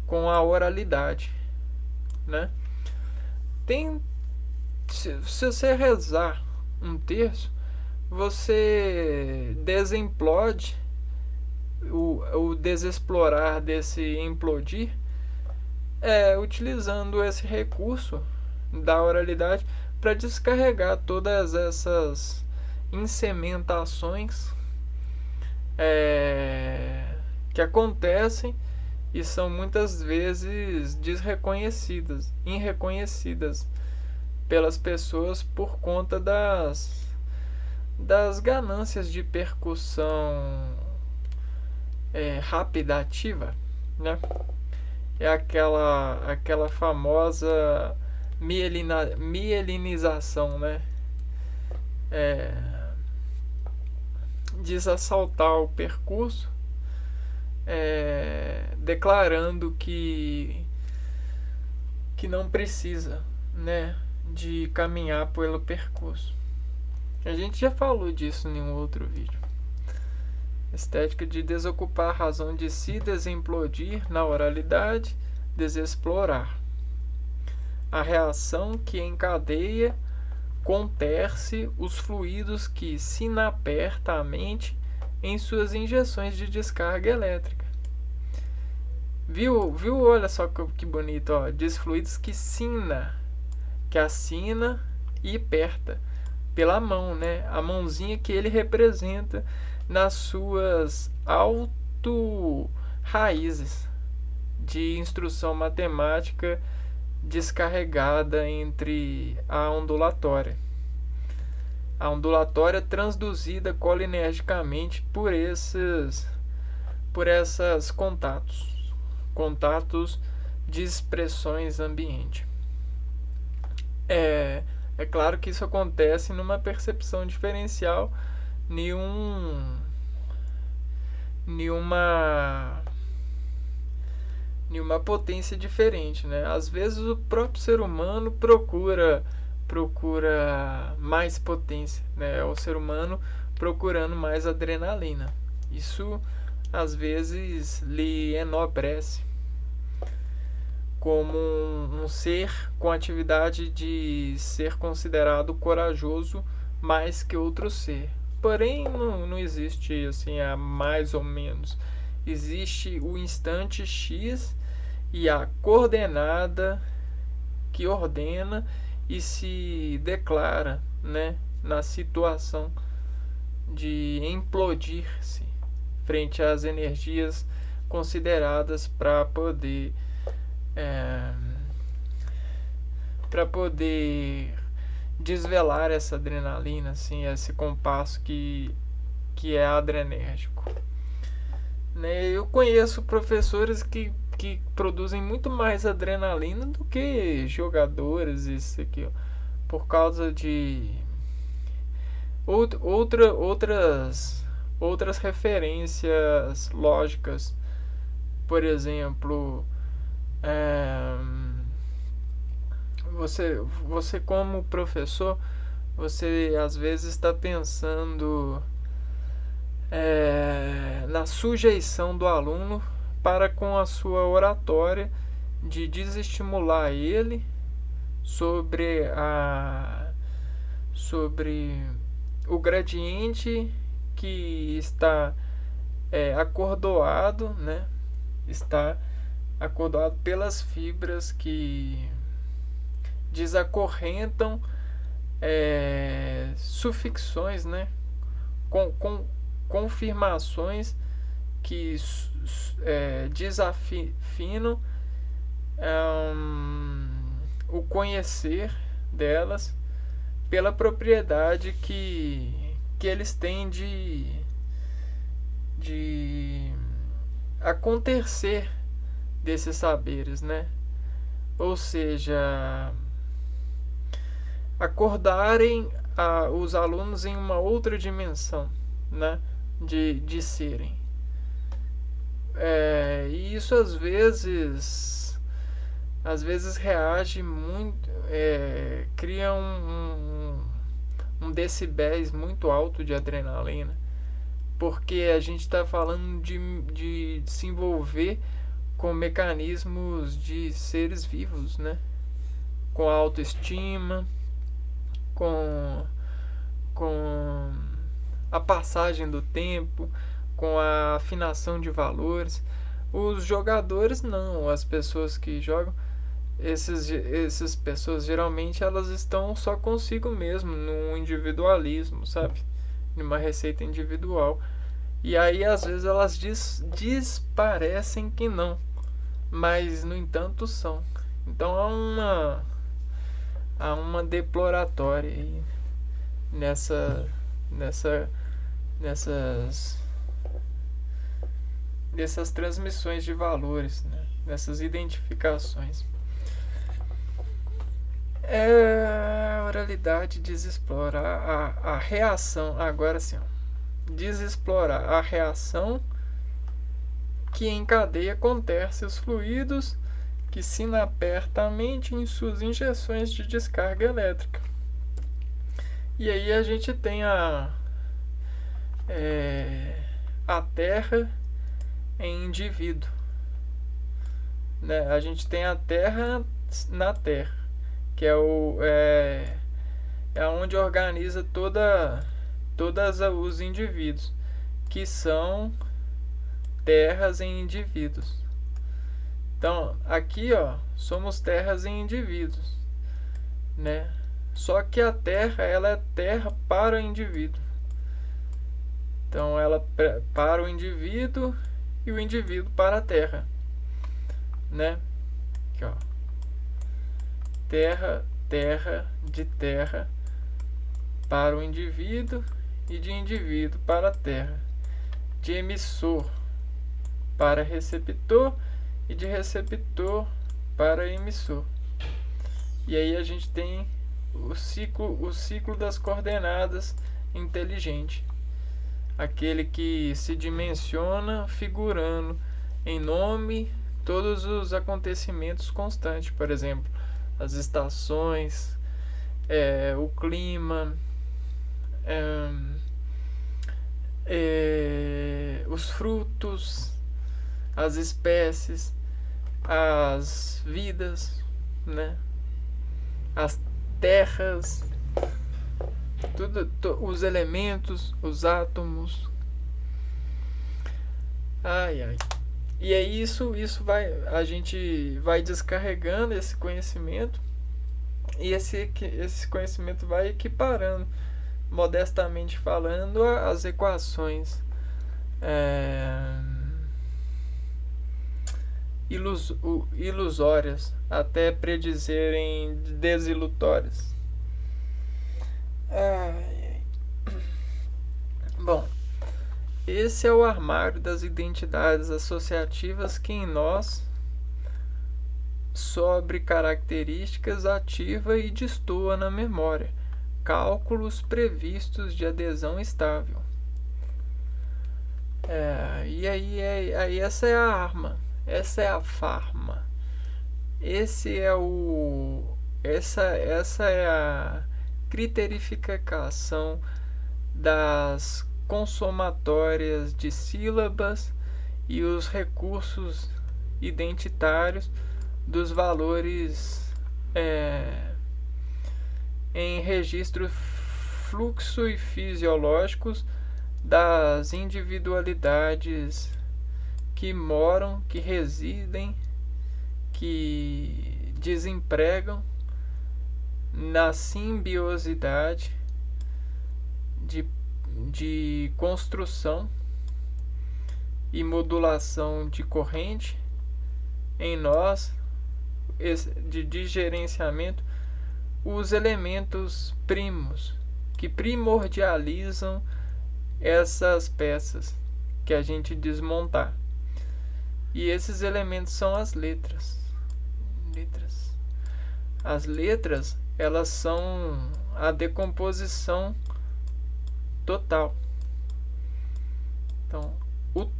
com a oralidade, né? Se você rezar um terço, você desimplode o desexplorar desse implodir, utilizando esse recurso da oralidade para descarregar todas essas insementações que acontecem e são muitas vezes desreconhecidas, irreconhecidas pelas pessoas por conta das ganâncias de percussão rapidativa, né? É aquela famosa mielinização, né? Desassaltar o percurso, declarando que não precisa, né, de caminhar pelo percurso. A gente já falou disso em um outro vídeo. Estética de desocupar a razão de se desimplodir na oralidade, desexplorar. A reação que encadeia, conter-se os fluidos que sinaperta a mente em suas injeções de descarga elétrica. Viu? Olha só que bonito, ó. Diz fluidos que assina e aperta pela mão, né? A mãozinha que ele representa nas suas auto-raízes de instrução matemática descarregada entre a ondulatória. A ondulatória transduzida colinergicamente por esses contatos de expressões ambiente. É claro que isso acontece numa percepção diferencial, nenhuma potência diferente, né? Às vezes o próprio ser humano procura mais potência, né? É o ser humano procurando mais adrenalina. Isso às vezes lhe enobrece como um ser com atividade de ser considerado corajoso mais que outro ser. Porém, não existe assim a mais ou menos. Existe o instante X e a coordenada que ordena e se declara, né, na situação de implodir-se frente às energias consideradas para poder desvelar essa adrenalina, assim, esse compasso que é adrenérgico. Né? Eu conheço professores que produzem muito mais adrenalina do que jogadores, isso aqui, ó, por causa de outras referências lógicas. Por exemplo, você como professor, você às vezes está pensando na sujeição do aluno para com a sua oratória, de desestimular ele sobre o gradiente que está acordoado, né? Está acordoado pelas fibras que desacorrentam sufixões, né? Com confirmações que desafinam o conhecer delas pela propriedade que eles têm de acontecer desses saberes, né? ou seja, acordarem os alunos em uma outra dimensão, né, de serem. E isso às vezes reage muito, cria um decibéis muito alto de adrenalina, porque a gente está falando de se envolver com mecanismos de seres vivos, né? Com a autoestima, com a passagem do tempo, com a afinação de valores. Os jogadores não, as pessoas que jogam, essas pessoas geralmente elas estão só consigo mesmo, num individualismo, sabe? Numa receita individual. E aí às vezes elas parecem que não, mas no entanto são. Então há uma deploratória aí nessas transmissões de valores, né? Nessas identificações. A oralidade desexplora a reação. Agora sim, desexplora a reação que encadeia com tércios fluidos que sinapertamente em suas injeções de descarga elétrica. E aí a gente tem a Terra em indivíduo, né? A gente tem a Terra na Terra, que é onde organiza todos os indivíduos, que são terras em indivíduos. Então, aqui, somos terras em indivíduos, né? Só que a Terra, ela é terra para o indivíduo. Então, ela para o indivíduo e o indivíduo para a Terra, né? Aqui, terra de terra para o indivíduo e de indivíduo para a Terra, de emissor para receptor e de receptor para emissor. E aí a gente tem o ciclo das coordenadas inteligente, aquele que se dimensiona figurando em nome todos os acontecimentos constantes, por exemplo, as estações, o clima, os frutos, as espécies, as vidas, né? As terras, os elementos, os átomos. E é isso a gente vai descarregando esse conhecimento, e esse conhecimento vai equiparando, modestamente falando, as equações ilusórias até predizerem desilutórias. Bom, esse é o armário das identidades associativas que em nós, sobre características, ativa e destoa na memória cálculos previstos de adesão estável. E aí essa é a arma, essa é a farma, essa é a criterificação das consomatórias de sílabas e os recursos identitários dos valores em registros fluxo e fisiológicos das individualidades que moram, que residem, que desempregam na simbiosidade de construção e modulação de corrente em nós, de gerenciamento, os elementos primos que primordializam essas peças que a gente desmontar. E esses elementos são as letras. As letras, elas são a decomposição total. Então, o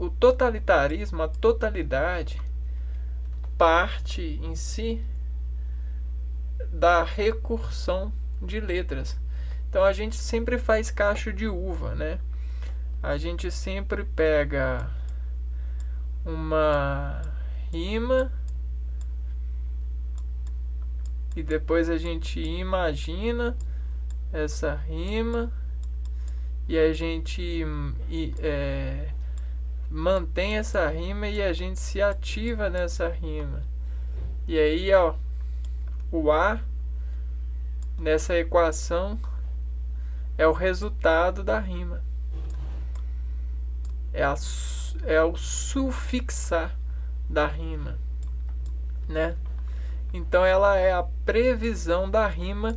totalitarismo, a totalidade, parte em si da recursão de letras. Então a gente sempre faz cacho de uva, né? A gente sempre pega uma rima e depois a gente imagina essa rima e a gente mantém essa rima e a gente se ativa nessa rima. E aí, ó, o A nessa equação é o resultado da rima. É o sufixar da rima, né? Então ela é a previsão da rima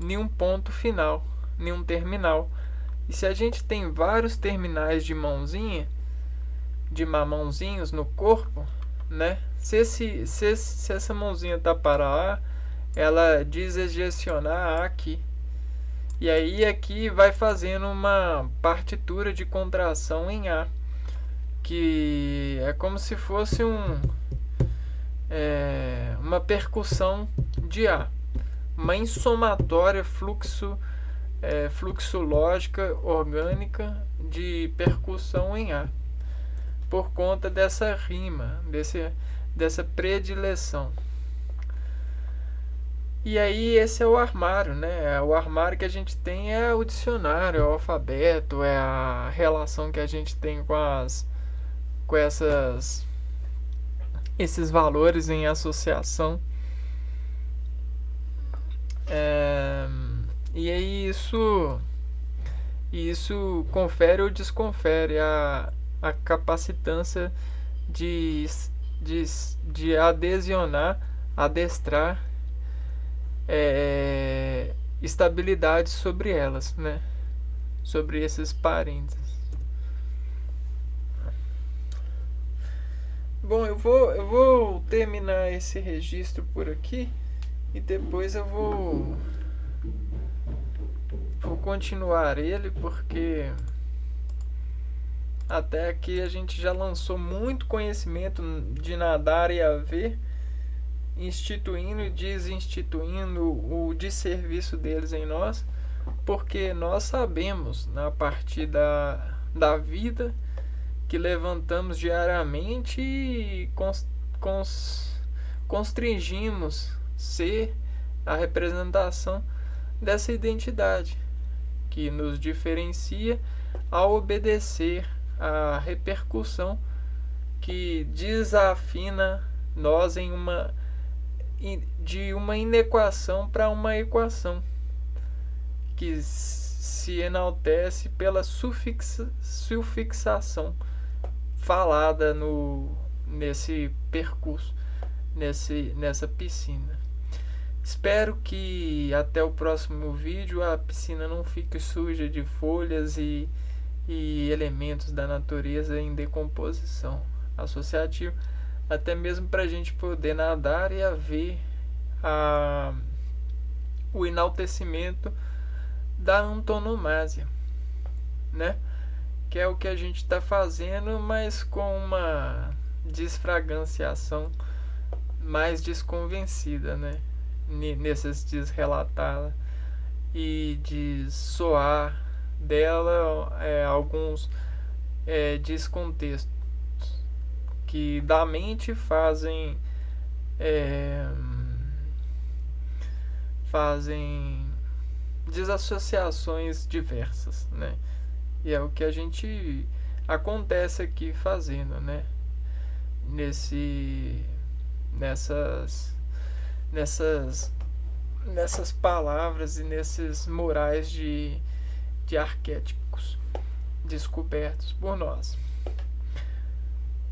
em um ponto final, em um terminal. E se a gente tem vários terminais de mãozinha, de mamãozinhos no corpo, né? Se essa mãozinha tá para A, ela diz ejecionar aqui. E aí aqui vai fazendo uma partitura de contração em A, que é como se fosse uma percussão de A, uma insomatória fluxológica orgânica de percussão em A, por conta dessa rima, dessa predileção. E aí esse é o armário, né? O armário que a gente tem é o dicionário, é o alfabeto, é a relação que a gente tem com esses valores em associação. E aí isso confere ou desconfere a capacitância de adestrar estabilidade sobre elas, né? Sobre esses parênteses. Bom, eu vou terminar esse registro por aqui e depois eu vou continuar ele, porque até aqui a gente já lançou muito conhecimento de nadar e haver, instituindo e desinstituindo o desserviço deles em nós, porque nós sabemos, a partir da vida que levantamos diariamente e constringimos ser a representação dessa identidade que nos diferencia ao obedecer à repercussão que desafina nós de uma inequação para uma equação, que se enaltece pela sufixação falada nesse percurso, nessa piscina. Espero que até o próximo vídeo a piscina não fique suja de folhas e elementos da natureza em decomposição associativa, até mesmo para a gente poder nadar e haver o enaltecimento da antonomásia, né? Que é o que a gente está fazendo, mas com uma desfraganciação mais desconvencida, né? Nesses desrelatar e de soar dela alguns descontextos que da mente fazem desassociações diversas, né? E é o que a gente acontece aqui fazendo, né? Nessas palavras e nesses murais de arquétipos descobertos por nós,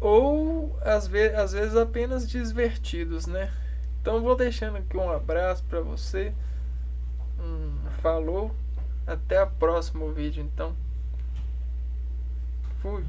ou às vezes apenas desvertidos, né? Então vou deixando aqui um abraço para você, falou, até o próximo vídeo, então fui.